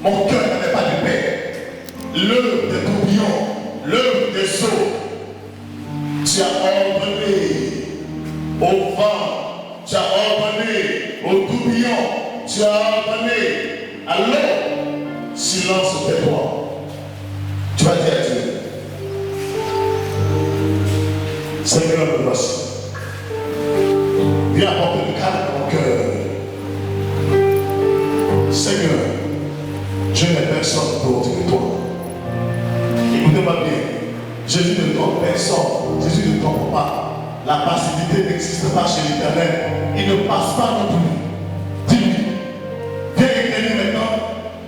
Mon cœur n'avait pas de paix. L'œuvre des tourbillons, l'œuvre des eaux. Tu as ordonné au vent, tu as ordonné au tourbillon, tu as ordonné à l'eau. Silence, tais-toi. Tu vas dire à Dieu. Seigneur, me voici. Viens apporter le calme à mon cœur. Seigneur, je n'ai personne d'autre que toi. Écoutez-moi bien. Jésus ne trompe personne. Jésus ne trompe pas. La passivité n'existe pas chez l'Éternel. Il ne passe pas non plus. Dis-lui. Viens égrainer maintenant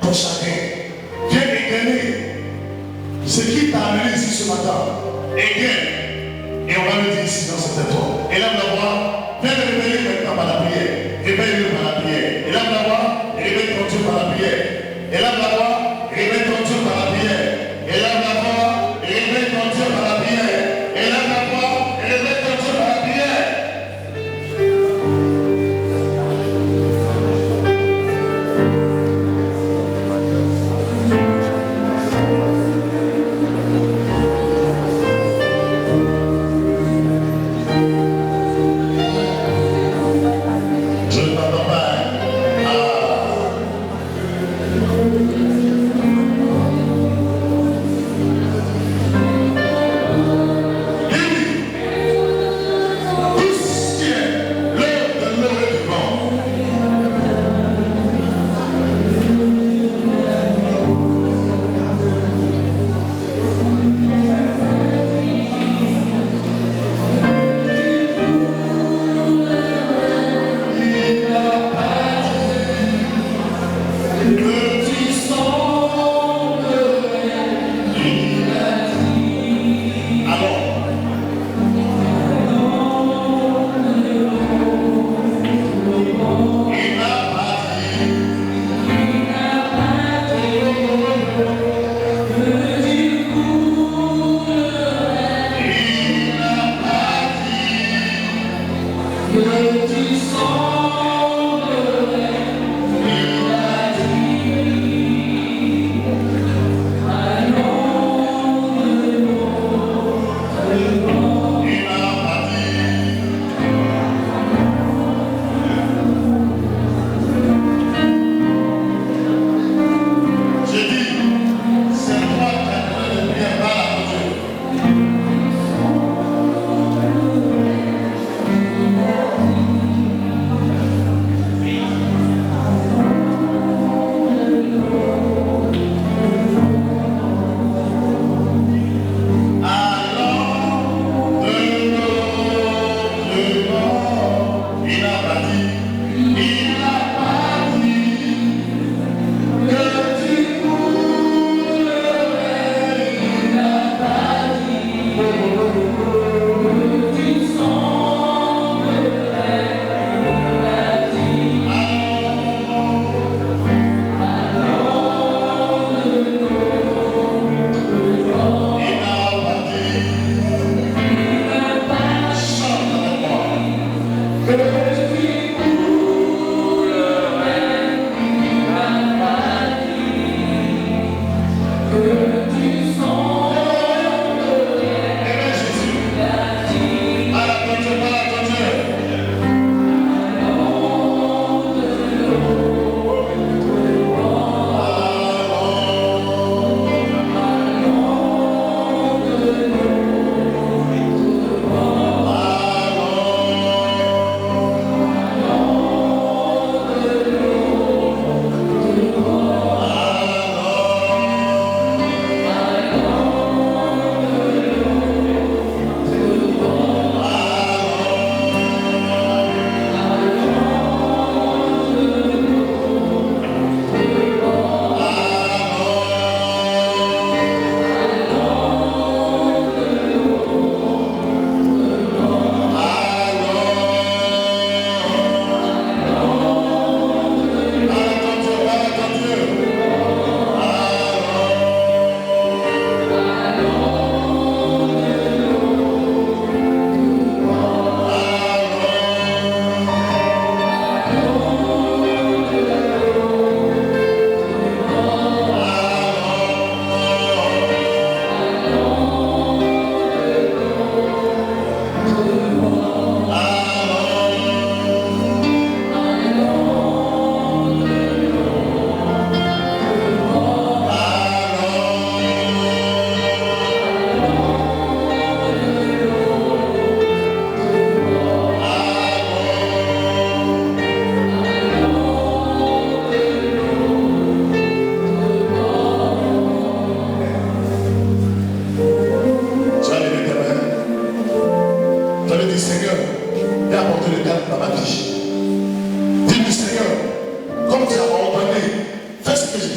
ton chagrin. Viens égrainer ce qui t'a amené ici ce matin. Égraine. Et on va le dire ici dans cette étoile. Et lève la voix. Viens le réveiller maintenant par la prière. Réveille-le par la prière. Et lève la voix. Et réveille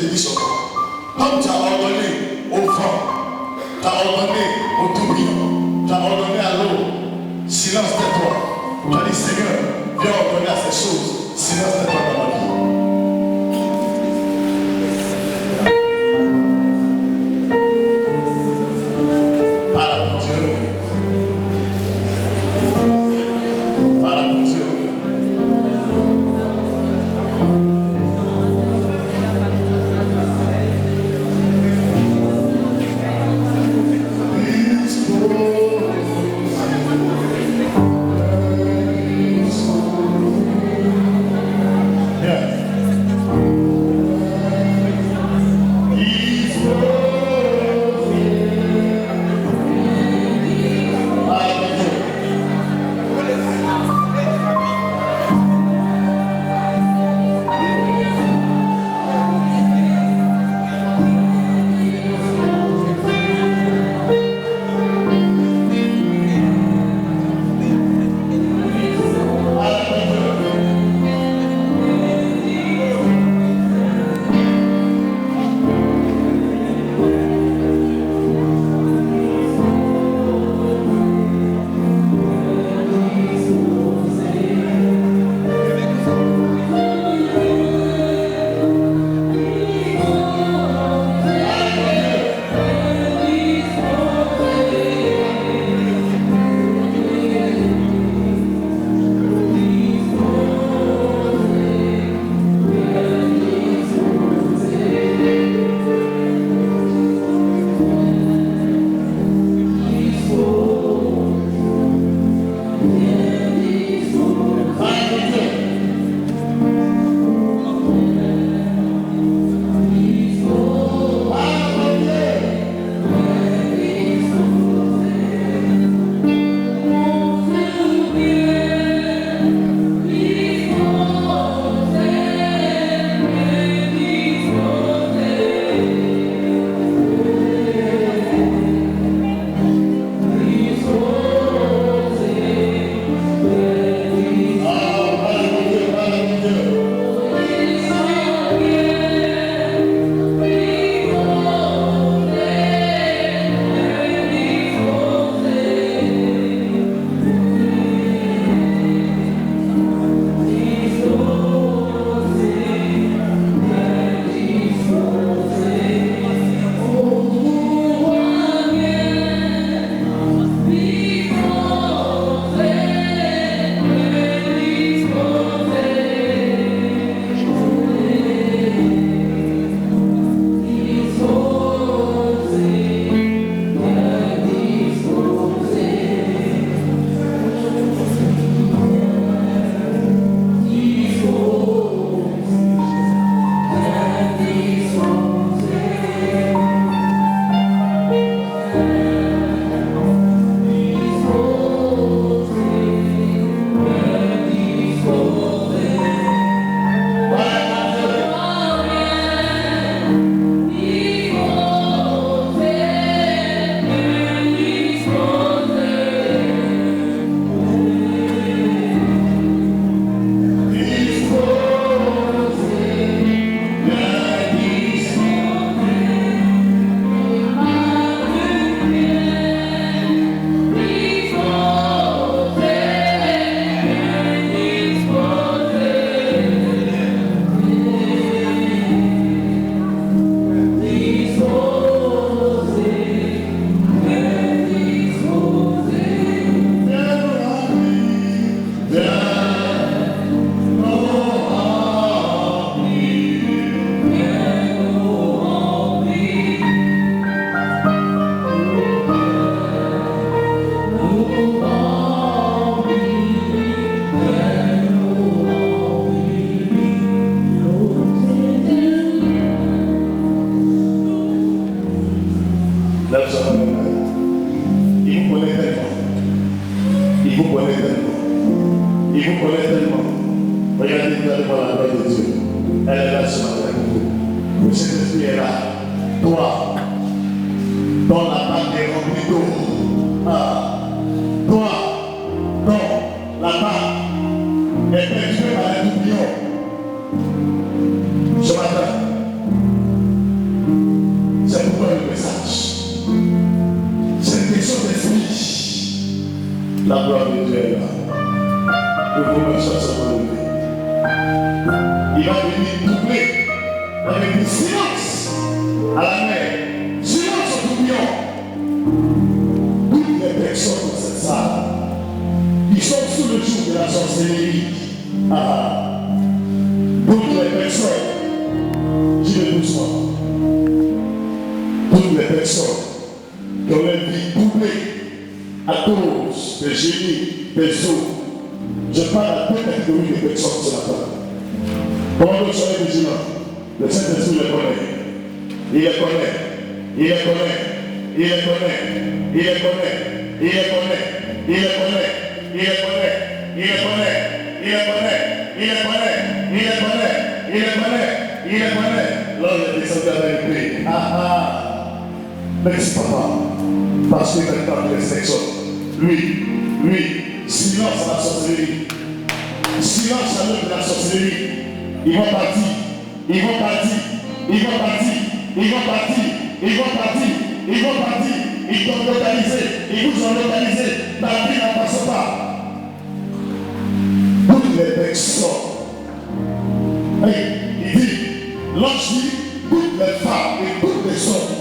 te dis ce soir. Comme tu as ordonné au vent, tu as ordonné au tourbillon, tu as ordonné à l'eau, silence tais-toi. Tu as dit Seigneur, viens ordonner à ces choses, silence tais-toi dans ma vie. On avait dit silence à la mer, silence au tourbillon. Toutes les personnes dans cette salle, ils sont sous le joug de la sorcellerie. Toutes les personnes, qui le doucement, toutes les personnes qui ont une vie doublée à cause des génies, des eaux. Je parle à toute catégorie de personnes ce matin. Comment vous soyez vigilants? Le Saint-Esprit les connaît. Il les connaît. Il les connaît. Il les connaît. Il les connaît. Il les connaît. Il les connaît. Il les connaît. Il les connaît. Il les connaît. Il les connaît. Il les connaît. Il les connaît. Il les connaît. L'homme est descendu avec lui. Merci papa. Parce que maintenant il est sexuel. Lui, silence à la sorcellerie. Silence à l'œuvre de la sorcellerie. Ils vont partir. Ils vont partir. Ils vont partir. Ils vont partir. Ils vont partir. Ils vont partir. Ils vont localiser. Ils vous ont localisé. La vie n'en passe pas. Toutes les personnes. Hey, il dit, l'ange dit, toutes les femmes et toutes les hommes,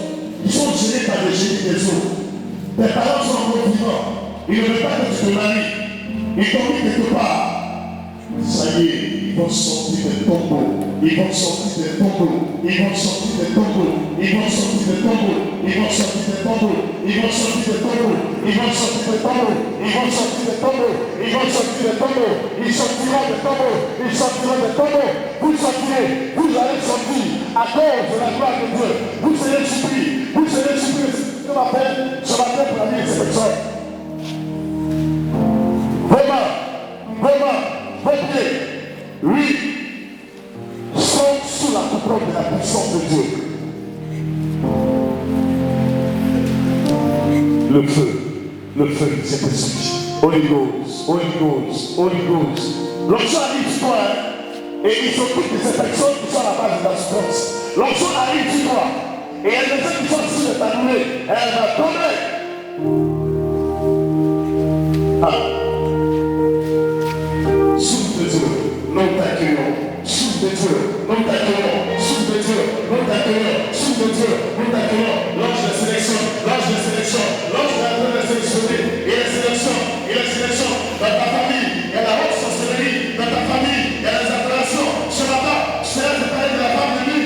ils sont gênés par le génie des eaux. Tes parents sont encore vivants. Ils ne veulent pas que tu te maries. Ils t'ont mis quelque part. Ça y est, ils vont sortir des tombeaux. Ils vont sortir des tombeaux. Ils vont sortir des tombeaux. Ils vont sortir des tombeaux. Ils vont sortir des tombeaux. Ils vont sortir des tombeaux. Ils vont sortir des tombeaux. Ils vont sortir des tombeaux. Ils vont sortir des tombeaux. Ils sortiront des tombeaux. Ils sortiront des tombeaux. Vous sortirez. Vous allez sortir à cause de la gloire de Dieu. Vous serez surpris. Vous serez surpris. Je m'appelle pour la vie de ces personnes. Vraiment, vos pieds, oui, sont sous la couronne de la puissance de Dieu. Le feu, c'est possible. Holy Ghost. L'onction arrive sur toi, et il s'occupe de ces personnes qui sont à la base de la souffrance. L'onction arrive sur toi, et elle ne fait que sortir de ta douleur, elle va tomber. Souffle de Dieu, nous t'accueillons. Souffle de Dieu, nous t'accueillons. Souffle de Dieu, nous t'accueillons. Souffle de Dieu, nous t'accueillons. L'ange de sélection, l'ange de sélection, l'ange de la train de sélectionner. Et la sélection, dans ta famille, il y a la haute sorcellerie. Dans ta famille, il y a les appellations. Ce matin, je te laisse parler de la femme de lui.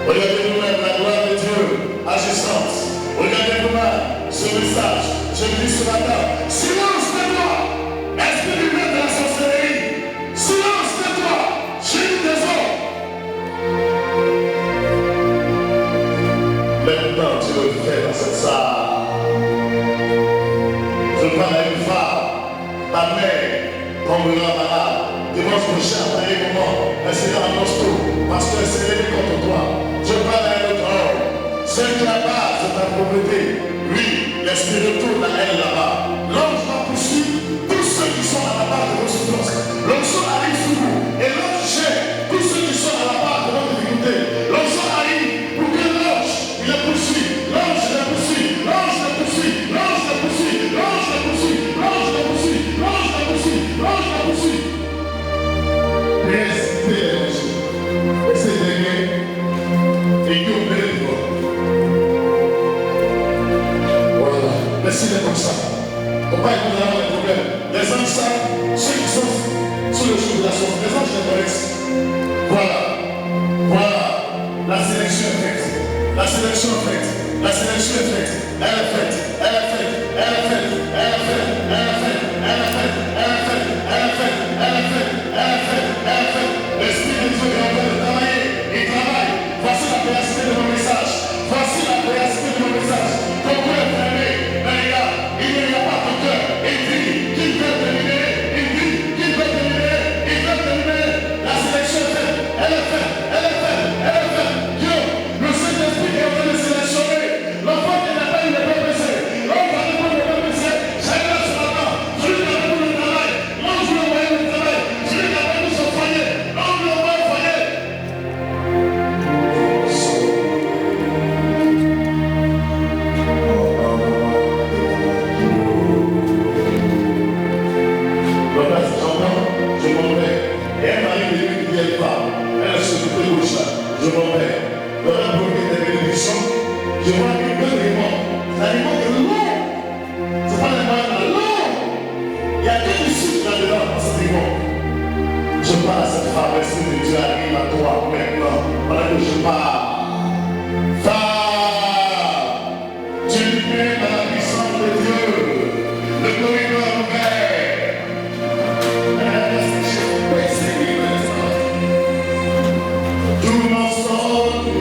Regardez vous-même la gloire de Dieu agissante. Regardez vous-même ce message. Je vous dis ce matin, silence de toi, esprit du de la sorcellerie. Silence de toi, génie des eaux. Maintenant, tu le fais dans cette salle. Je parle à une femme, ta mère tombera malade. Dimanche prochain, à un moment, elle sera annonce tout, parce qu'elle s'est levée contre toi. Je parle à un autre homme. C'est la base de ta pauvreté. Oui, l'esprit retourne à elle là-bas. L'ange va poursuivre tous ceux qui sont à la base de vos souffrances. L'onction arrive sur vous. Et l'ange gère tous ceux qui sont à la base de votre difficulté. L'onction arrive pour que l'ange, il les poursuit. L'ange les poursuit. L'ange les poursuit. L'ange les poursuit. L'ange les poursuit. L'ange les poursuit. L'ange les poursuit. L'ange les poursuit. Restez l'ange. Restez d'aimer. Et que vous verrez toi. Voilà. Laissez-les comme ça. On va écouter là les problèmes. Les anges savent, ceux qui sont sous le joug de la sauce, les anges les connaissent. Voilà. La sélection est faite. La sélection est faite. La sélection est faite. Elle est faite. Elle est faite. Elle est faite. Elle est faite. Elle est faite. Elle est faite. Elle est faite. Elle est faite. Elle est faite. Elle est faite. Elle est faite. L'Esprit de Dieu est en train de travailler. Il travaille. Voici la véracité de mon message. Voici la véracité de mon message. Ton cœur est fermé. Mais regarde, il n'y a pas ton cœur. Il dit qu'il veut te libérer. Il dit qu'il veut te libérer. Il veut te libérer. La sélection est faite. Elle est faite. Elle est faite. Elle est faite. Dieu, le Saint-Esprit est en train de sélectionner. L'enfant qui n'a pas eu le peuple blessé. L'homme qui n'a pas eu le peuple blessé. J'ai là ce matin. Celui qui n'a pas eu le travail. L'ange lui a envoyé le travail. Celui qui n'a pas eu son foyer. L'ange lui a envoyé le foyer. Je vois que Dieu est mort. C'est un élément de l'eau. C'est pas l'élément de l'eau. Il y a deux issues là-dedans dans cet élément. Je parle à cette femme, l'Esprit de Dieu arrive à toi maintenant, pendant que je parle. Femme, tu es dans la puissance de Dieu. Le corridor est ouvert. Tout l'ensemble.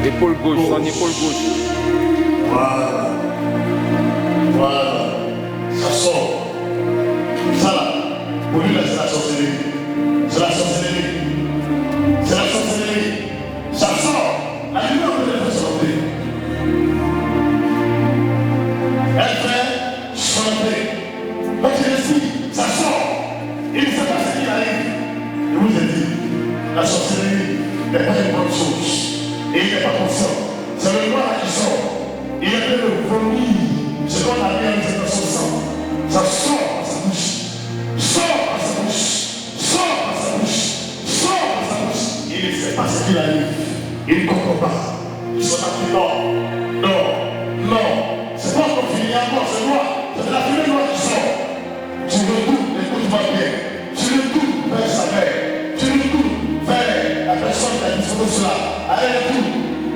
Épaule gauche, son épaule gauche. Voilà. Voilà. Ça sort. Ça là. Pour lui, là, c'est la sorcellerie. C'est la sorcellerie. C'est la sorcellerie. Ça sort. La lumière peut être sortie. Elle fait chanter. Donc il est ici. Ça sort. Il ne sait pas ce qu'il arrive. Je vous ai dit, la sorcellerie n'est pas une bonne chose. Et il n'est pas conscient. C'est le noir qui sort. Il est fait le vomi. Ce qu'on a mis dans son sang. Ça sort à sa bouche. Sort à sa bouche. Sort à sa bouche. Sort à sa bouche. Il ne sait pas ce qu'il arrive. Il ne comprend pas. Il se dit non. Non. Non. C'est pas qu'on finit encore. C'est noir. C'est la fumée noire qui sort. Tu le doutes. Écoute-moi bien. Tu le doutes vers sa mère. Tu le doutes vers la personne qui a dit cela. Allez, écoute.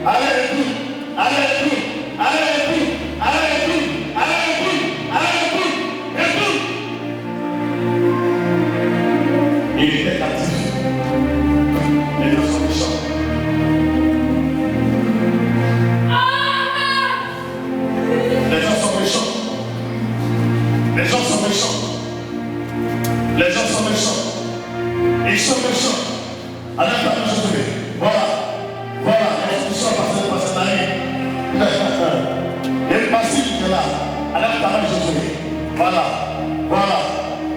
Allez, écoute. Allez, écoute. Allez, écoute. Allez, écoute. Allez, écoute. Allez, écoute. Écoute. Il était actif. Les gens sont méchants. Les gens sont méchants. Les gens sont méchants. Les gens sont méchants. Ils sont méchants. Allez, la même chose. Voilà. Voilà. Ils sont passés par cette année. Il y a une partie qui est là. Allez, la même chose. Voilà. Voilà.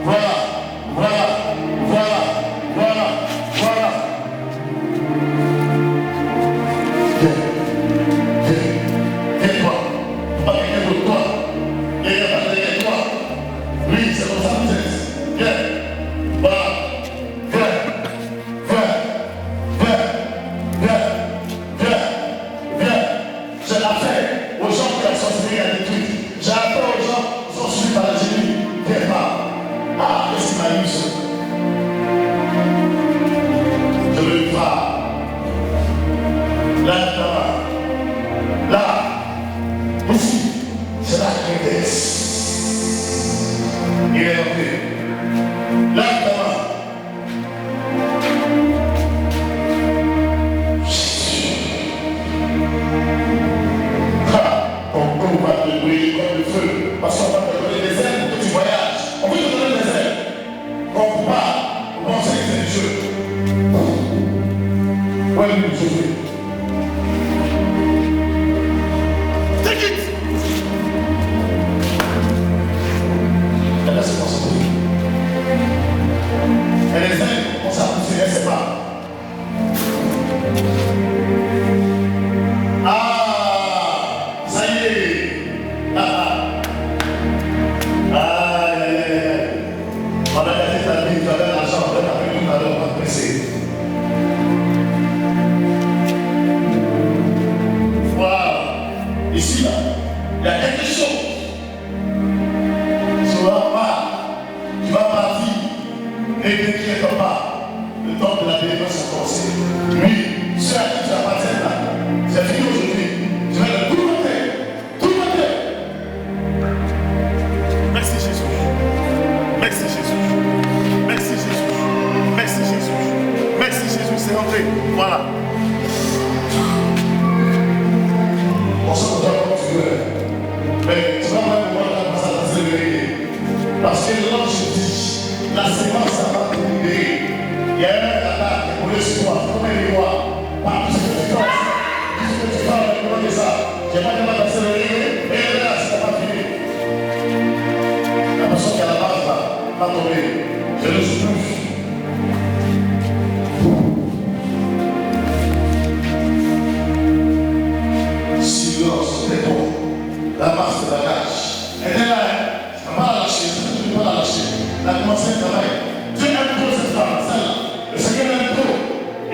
Voilà. Voilà. Voilà. Voilà. Voilà. Viens. Viens. Viens-toi. Pas quelqu'un d'autre, toi. Viens, toi. Oui, c'est comme ça, vous êtes. Viens. Voilà. Viens. Viens. Viens. Viens. Viens. Viens. J'ai affaire aux gens qui ont sorcellerie à détruire. J'ai affaire aux gens qui sont suivis par la génie. Viens pas. Ah, qu'est-ce qu'il m'a eu ça? Je veux le voir. Là, là, ici, c'est la grandesse. Il est rentré. Là, on va te briller comme le feu, parce qu'on va te donner des ailes pour que tu voyages. On veut te donner des ailes. On ne peut pas penser que c'est du jeu. Ouais, oui, je vais. Take it! Elle laisse se concentrer. Et les ailes, on s'appuie, elle ne sait pas. Ah, ça y est. On a gagné ta vie, tu avais l'argent, on a pris tout à l'heure, on va te presser. Voilà. Ici, là, il y a quelque chose. Tu vas partir et ne t'inquiète pas. Le temps de la délivrance a commencé. Oui, ceux à qui tu appartiens là, c'est fini aujourd'hui. Tu vas le tout monter. Tout monter. Merci Jésus. Merci Jésus. Merci Jésus. Merci Jésus. Merci Jésus, c'est rentré. Voilà. On s'en va comme tu veux. Mais tu vas pas pouvoir la passer à la célébrité. Parce que l'ange dit, la sémence ça va te libérer. Il y a un attaque pour le soir, comme il voit. Par tout ce que tu fais, tout ce que tu fais avec le nom de ça. J'ai pas demandé à célébrer, et là, c'est pas fini. La personne qui est à la base va tomber. Je le souffle. Silence, déton. La masse de la cage. Elle est là, elle ne va pas la lâcher, tu ne peux pas la lâcher. Elle a commencé le travail. Dieu aime trop cette femme, celle-là. Le Seigneur aime trop.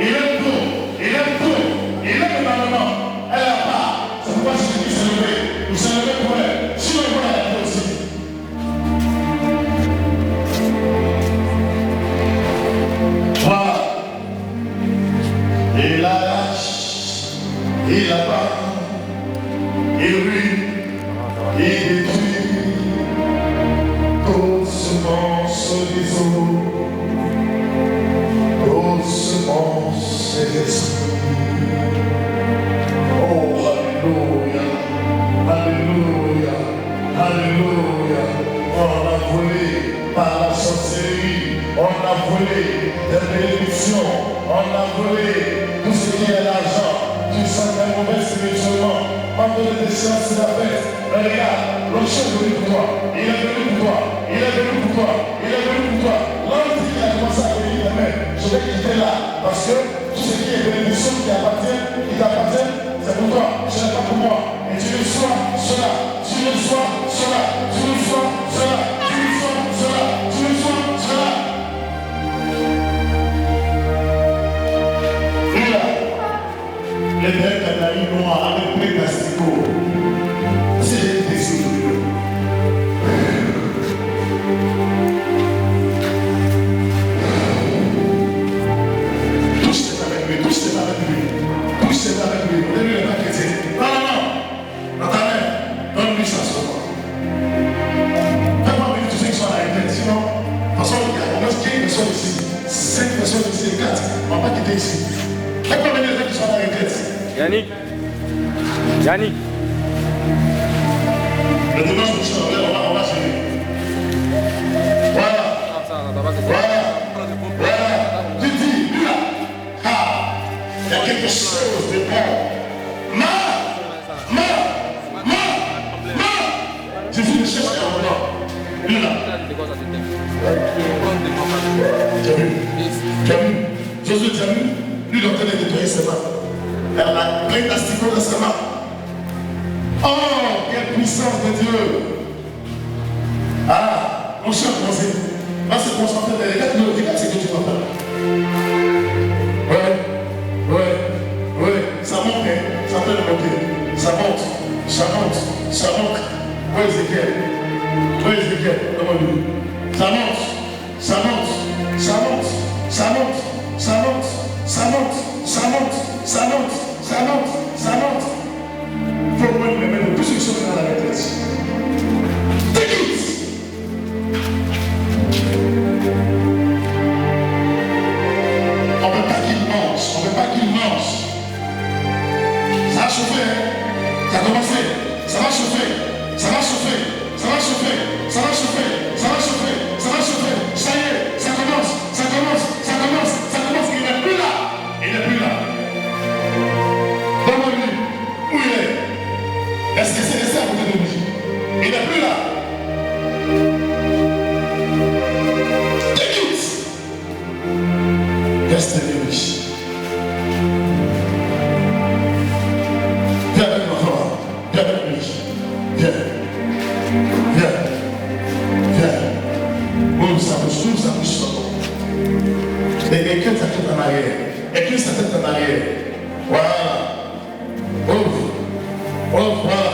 Il aime trop. Il aime trop. Il aime énormément. Elle n'a pas. C'est pourquoi je dis qu'il s'est levé. Il s'est levé pour elle. Si on voit, elle a aussi. Voilà. Il la lâche. Il la bat. Il ruine. Il détruit. Doucement se dissout. Doucement ses esprits. Oh, Alléluia. Alléluia. Alléluia. On a volé par la sorcellerie. On a volé des bénédictions. On a volé tout ce qui est l'argent. Tu sens qu'un mauvais spirituellement. On donne des séances de la fête. Mais regarde, l'autre est venu pour toi. Il est venu pour toi. Il est venu pour toi. Il est venu pour toi. L'homme dit qu'il a commencé à venir demain. Je vais quitter là. Parce que tout ce qui est bénédiction qui t'appartient, c'est pour toi. Ce n'est pas pour moi. Et tu reçois cela. Tu reçois cela. Tu reçois cela. Tu reçois cela. Tu reçois cela. Et là, les belles canailles noires avec les casticots. C'est des désirs. Touche cette avec lui, touche cette avec lui, touche cette avec lui. Donne-lui le paquet. Non, non, non. Dans ta main, donne-lui ça sur moi. Fais-moi venir tous ceux qui sont à la tête. Sinon, de toute façon, il y a au moins 15 personnes ici. 5 personnes ici, 4. On ne va pas quitter ici. Fais-moi venir les gens qui sont à la tête. Yannick. Yannick. Le dimanche prochain, on va suivre. Voilà. Voilà. Voilà. Elle a plein d'asticots dans sa main. Oh, quelle puissance de Dieu! Ah, mon cher français, va se concentrer. Regarde ce que tu vas faire. Ouais, ça monte, hein? Ça peut monter. Ça monte. Oui, Ézéchiel. Comment lui? Ça monte. Faut prendre les mains de tous ceux qui sont dans la maîtresse. Take it! On ne veut pas qu'il mange. Ça va chauffer, hein? Ça a commencé. Ça va chauffer. Ça y est, ça commence. Il n'est plus là. Demande-lui où il est. Est-ce que c'est resté à côté de lui? Il n'est plus là. Take it! Reste avec lui. Viens avec moi, viens avec lui. Viens. Ouvre sa bouche. Et que sa tête en arrière. Voilà. Ouvre. Voilà.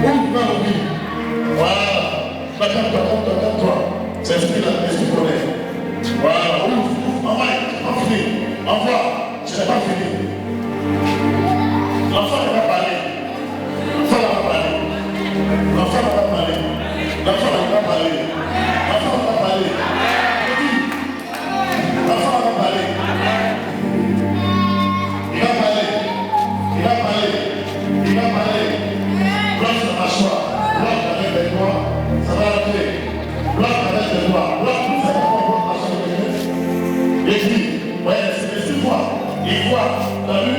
Ouvre, oui. Voilà. Calme-toi. C'est l'esprit problème. Voilà. Ouvre. Envoie. Je n'ai pas fini. L'enfant ne va pas parler. Il va parler. Bloque sur ma choix. Bloque avec les doigts. Ça va arriver. Bloque avec les doigts. Bloque tout ça. Et puis, ouais, c'est 6 fois. Il voit. T'as vu?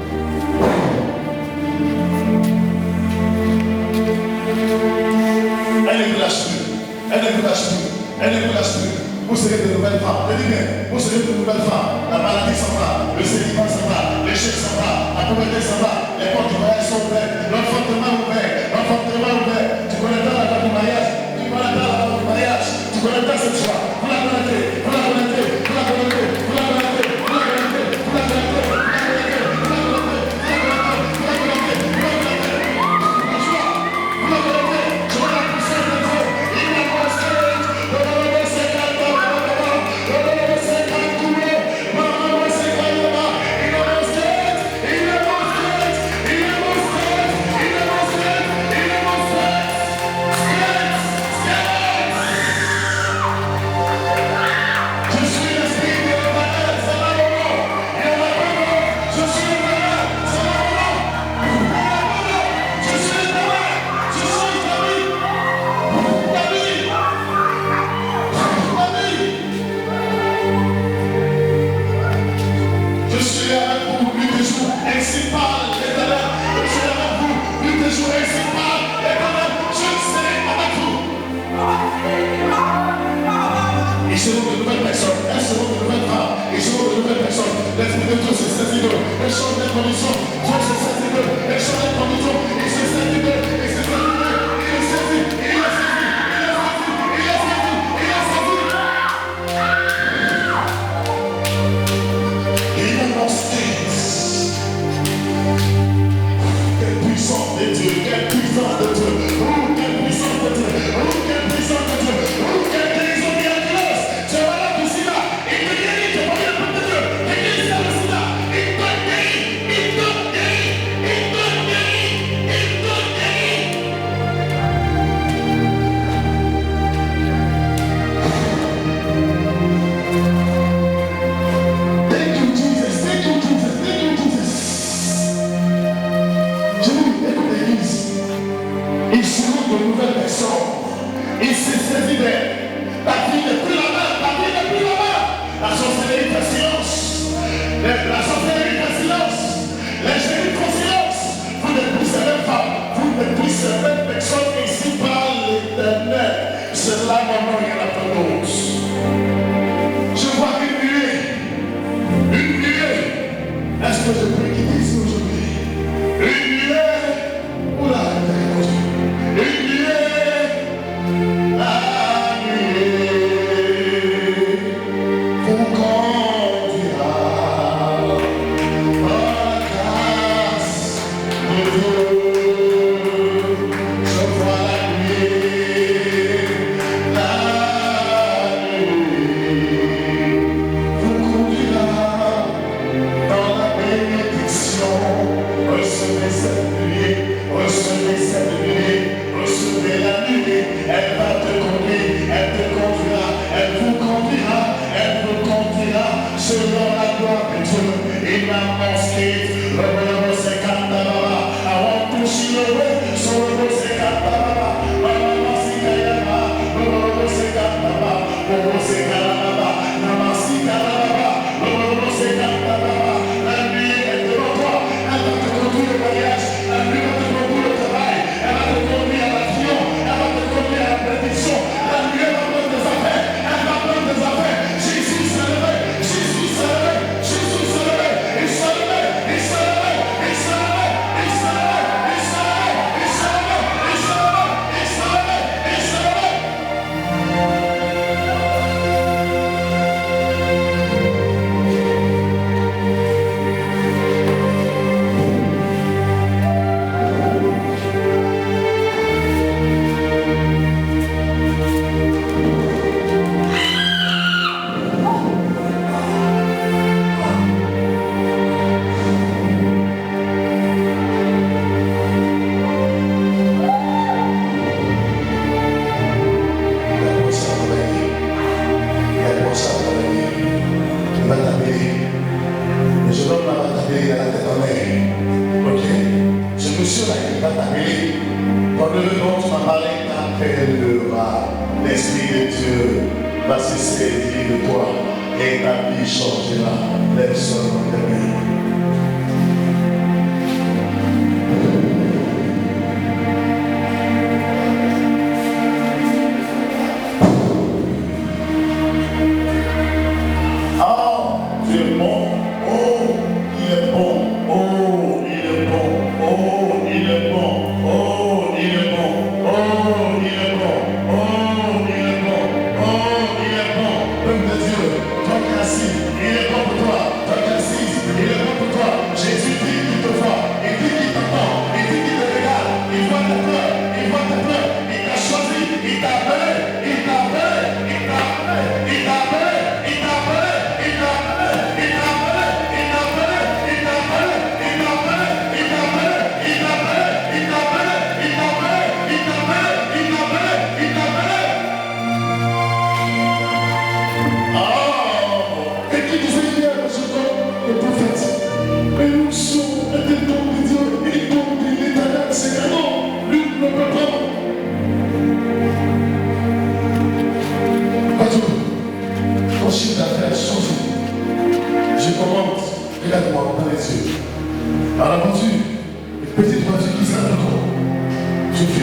Elle est la suite. Vous serez de nouvelles femmes. Je dis bien, vous serez de nouvelles femmes. La maladie s'en va, le sédiment s'en va, l'échec s'en va, la pauvreté s'en va, les portes du mariage sont ouvertes, l'enfantement ouvert, l'enfantement ouvert. Tu connais pas la date du mariage, tu connais pas la date du mariage, tu connais pas cette choix. Vous la connaissez, vous la connaissez, vous la connaissez, vous la connaissez, vous la connaissez, vous la connaissez, vous la connaissez, vous la connaissez, vous la connaissez, vous la connaissez, vous la connaissez, vous la connaissez, vous la connaissez. Je vois la puissance de Dieu. Il m'a construit.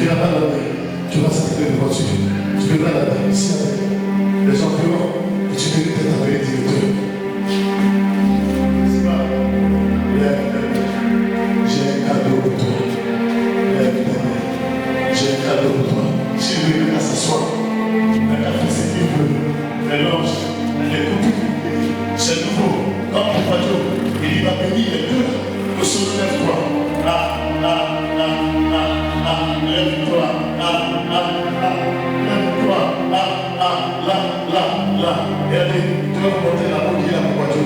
viens pas là-bas. Tu vas s'arrêter de voiture. Tu viendras là-bas, ici avec les emplois. Et tu mérites d'être appelé directeur. C'est pas. J'ai un cadeau pour toi. J'ai un cadeau pour toi. Si vous voulez à s'asseoir, elle a fait ce qu'il veut. Elle lance, elle écoute. C'est nouveau. Comme pour Padio, il va bénir les deux. Le soleil lève-toi. Lève-toi. Lève-toi. Là. Et elle dit, tu vas monter l'amour qu'il a pour Padio.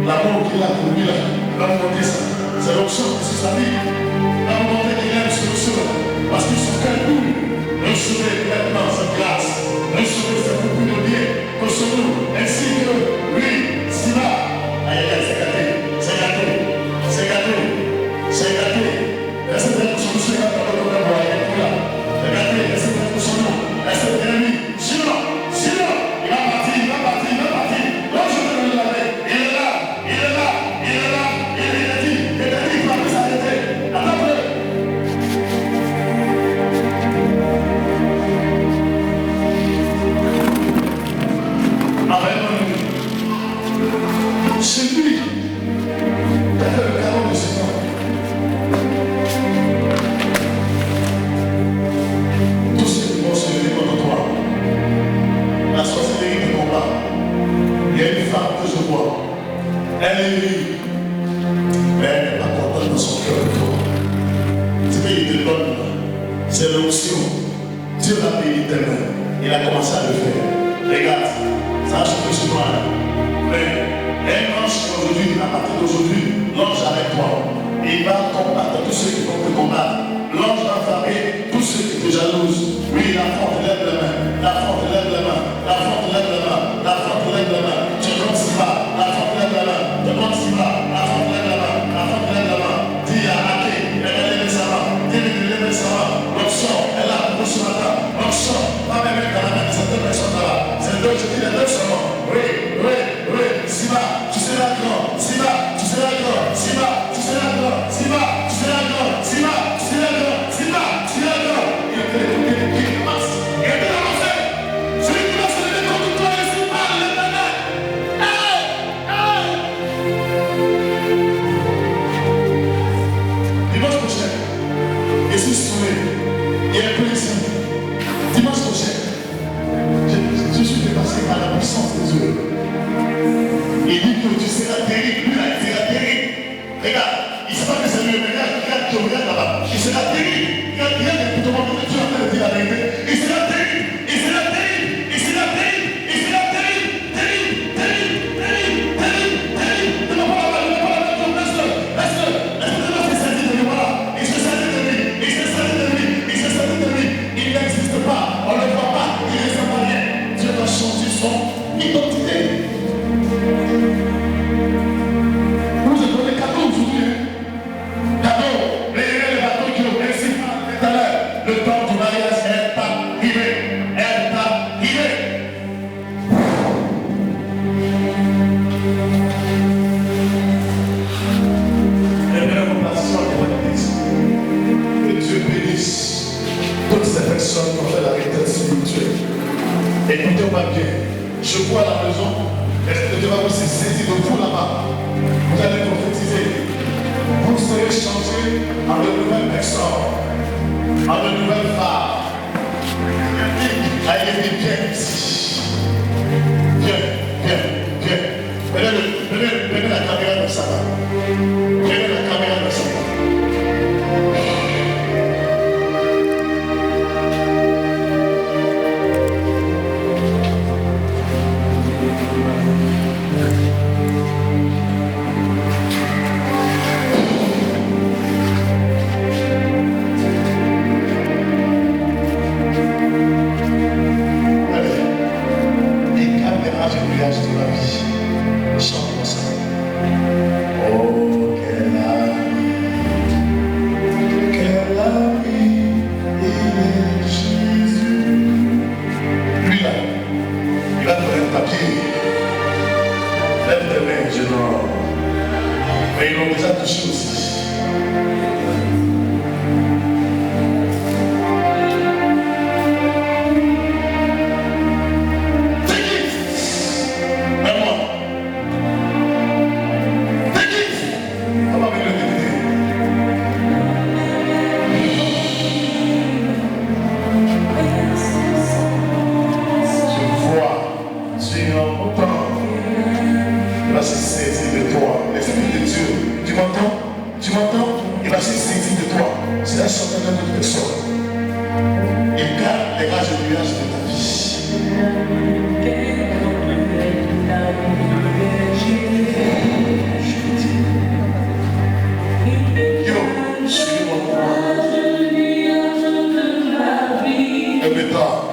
L'amour qu'il a pour lui là. Va monter ça. C'est l'option, c'est sa vie. Va monter qu'il aime ce monsieur. Parce qu'ils sont calculs. Recevez maintenant sa grâce. Recevez sa beaucoup de bien. Recevez-nous. Ainsi que lui, Siva. Aïe, c'est gâté. Laissez faire son monsieur quand on va voir les coups là. Regardez, laissez faire son nom. Laissez faire lui. Sinon, il va partir. Là, je vais le laver. Il est là. Il est dit, il va plus s'arrêter. Attends-le. Amen. C'est lui qui a fait le cadeau de ce temps. Tous ceux qui vont se lever contre toi, la sorcellerie de combat, il y a une femme que je vois. Elle est libre, mais elle n'est pas contente dans son cœur de toi. Ce qu'il te donne, c'est l'option. Dieu l'a payé tellement. Il a commencé à le faire. Regarde, ça a changé sur toi. Mais un ange aujourd'hui, à partir d'aujourd'hui, l'ange avec toi. Il va combattre tous ceux qui vont te combattre. L'ange va frapper tous ceux qui te jalousent. Oui, la forte lève la main. La forte lève la main. La forte lève la main. La forte lève la main. Tu comptes si bas. La forte lève la main. Tu comptes si bas. La forte lève la main. La forte lève la main. Dis à Ake. Elle a levé sa main. Dis-lui de lever sa main. L'option est là pour ce matin. L'option va même mettre dans la main de cette personne là. C'est deux, je dis les deux seulement. Oui. Siba, tu seras grand. Siba, tu seras grand. Siba, tu seras grand. Siba, tu seras grand. Siba, tu seras grand. Siba, tu seras grand. Il a fait écouter les pieds de masse. Il a fait avancer. Celui qui va se lever contre toi, il se parle, le panel. Dimanche prochain, je suis sauvé. Il y a un peu ici. Dimanche prochain, je suis dépassé par la puissance des yeux. Il dit que tu seras terrible. Lui là, il sera terrible. Regarde, il ne sait pas que c'est lui. Regarde, tu regardes là-bas. Il sera terrible. Regarde, il y a des coups de monde que tu es en train de dire la vérité. Il sera terrible. Il sera terrible. Il sera terrible. Il sera terrible. Ne me parle pas, laisse-le. Laisse-le se servir de lui. Voilà. Il se servir de lui. Il n'existe pas. On ne le voit pas. Il ne reste pas rien. Dieu va changer son identité. Vous avez donné cadeau aujourd'hui. Cadeau. Les bateaux qui ont réussi tout à l'heure. Le temps du mariage est arrivé. Les meilleures relations de l'Église. Que Dieu bénisse toutes ces personnes qui ont fait la retraite spirituelle. Écoutez-moi bien. Je vois à la maison. Est-ce que Dieu va vous saisir de vous là-bas? Vous allez prophétiser. Vous serez changés en de nouvelles personnes, en de nouvelles femmes. Allez, viens ici. Viens. Prenez la caméra de Satan. personne. Il garde les rages et nuages de ta vie. Yo, suis-moi. Et maintenant.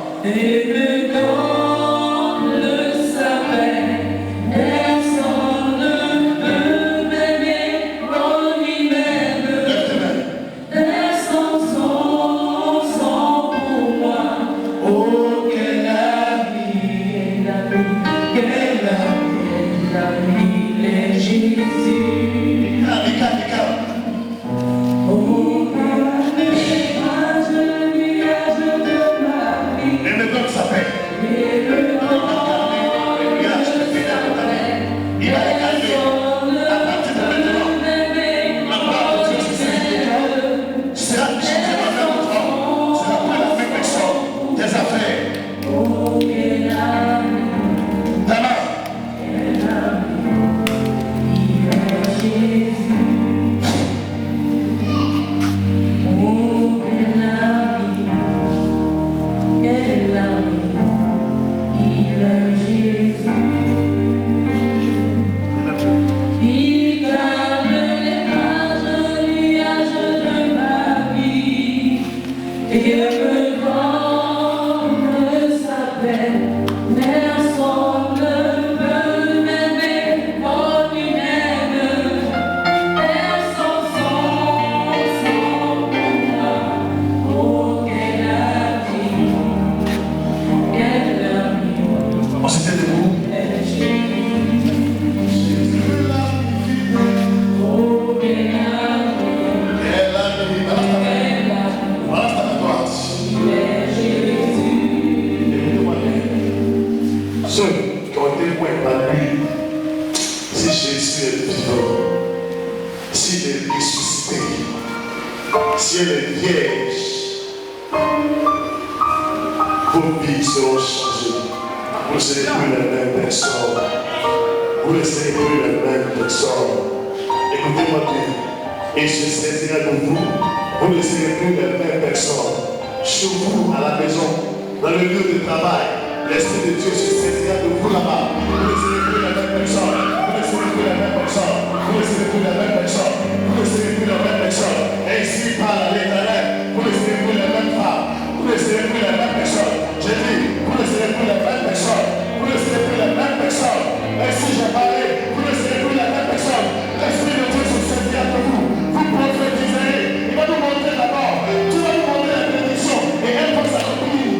Si elle est vierge, vos vies seront changées. Vous ne serez plus la même personne. Vous ne serez plus la même personne. Écoutez-moi bien. Et je saisirai de vous. Vous ne serez plus la même personne. Chez vous, à la maison, dans le lieu de travail, l'Esprit de Dieu se saisira de vous là-bas. Vous ne serez plus la même personne. Vous ne serez plus la même personne. Vous ne serez plus la même personne. Vous ne serez plus la même personne. Ainsi parle l'Éternel. Vous ne serez plus la même femme. Vous ne serez plus la même personne. J'ai dit, vous ne serez plus la même personne. Vous ne serez plus la même personne. Ainsi j'ai parlé. Vous ne serez plus la même personne. L'Esprit de Dieu se saisira de vous. Vous prophétiserez. Il va nous montrer d'abord. Tu vas nous montrer la bénédiction. Et elle va s'accomplir.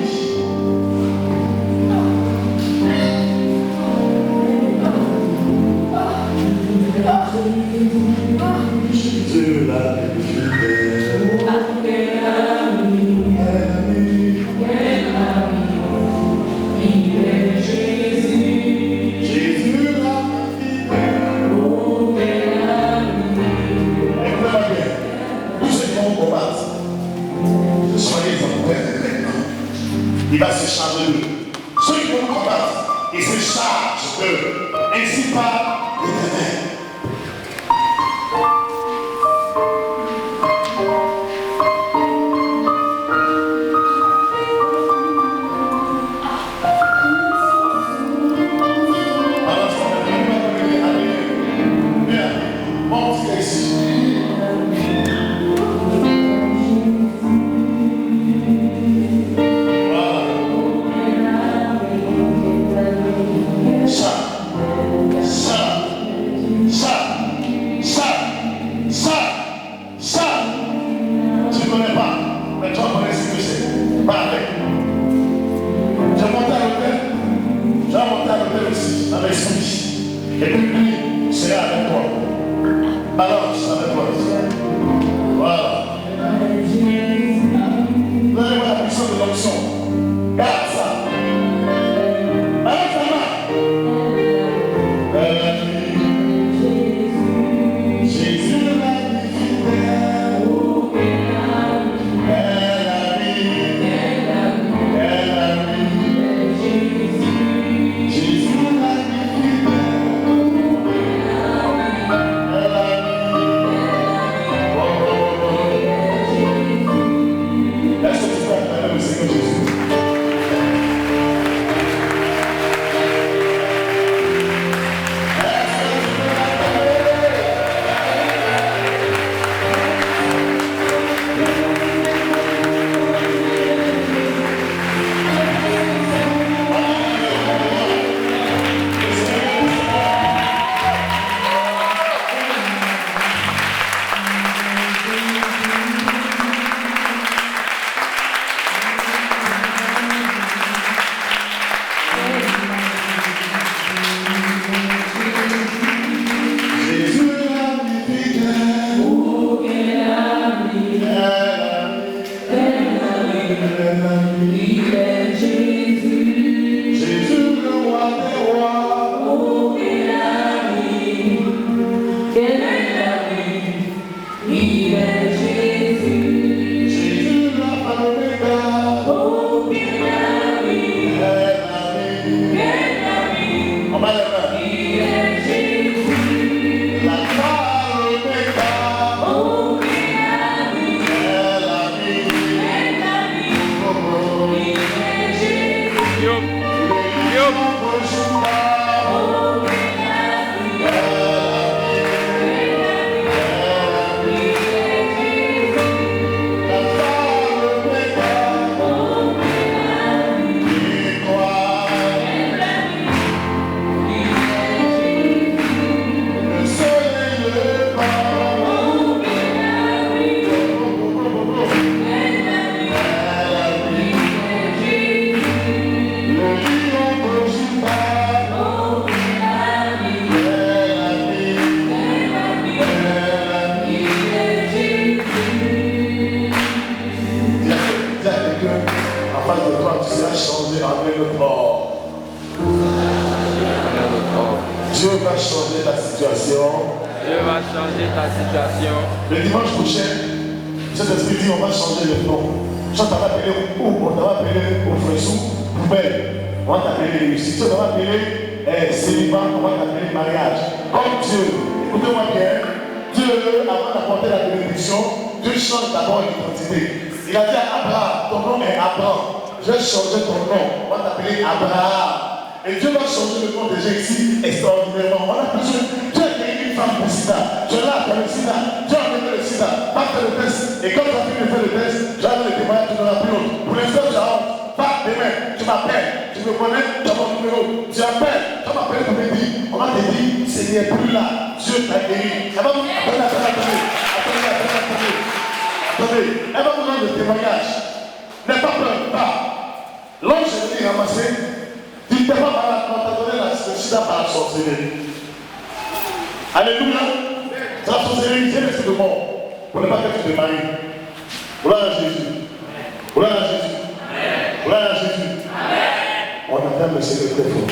Jésus l'a il va se charger d'eux. Ceux qui vont combattre, ils se chargent d'eux. Ainsi parle l'Éternel. face de toi, tu seras changé en un autre or. Dieu va changer ta situation. Dieu va changer ta situation. Le dimanche prochain, cet esprit dit on va changer le nom. On va t'appeler on va appeler Professeur Poubelle. On va t'appeler réussite. On va appeler célibat, on va t'appeler mariage. Comme Dieu, écoutez-moi bien, Dieu, avant d'apporter la bénédiction, Dieu change d'abord l'identité. Il a dit à Abraham, ton nom est Abraham. Je vais changer ton nom. On va t'appeler Abraham. Et Dieu va changer le nom des gens ici extraordinairement. On a besoin. Dieu a créé une femme pour le sida. Tu l'as fait le sida. Dieu a fait le sida. Pas fait le test. Et quand tu as fini de faire le test, tu as le témoignage, tu n'auras plus l'autre. Pour l'instant, tu as honte. Pas demain. Tu m'appelles. Tu me connais. Tu as mon numéro. Tu appelles. Tu m'appelles pour me dire. On va te dire, Seigneur, plus là. Dieu t'a guéri. Elle va vous attendez. Attendez. Elle va vous rendre le témoignage. N'aie pas peur. Pas. L'ange est venu ramasser. Tu ne t'es pas malade, on t'a donné le sida par la sorcellerie. Alléluia. C'est la sorcellerie, c'est l'esprit de mort. Pour ne pas que tu te maries. Gloire à Jésus. Gloire à Jésus. Gloire à Jésus. On attend le Seigneur très fort.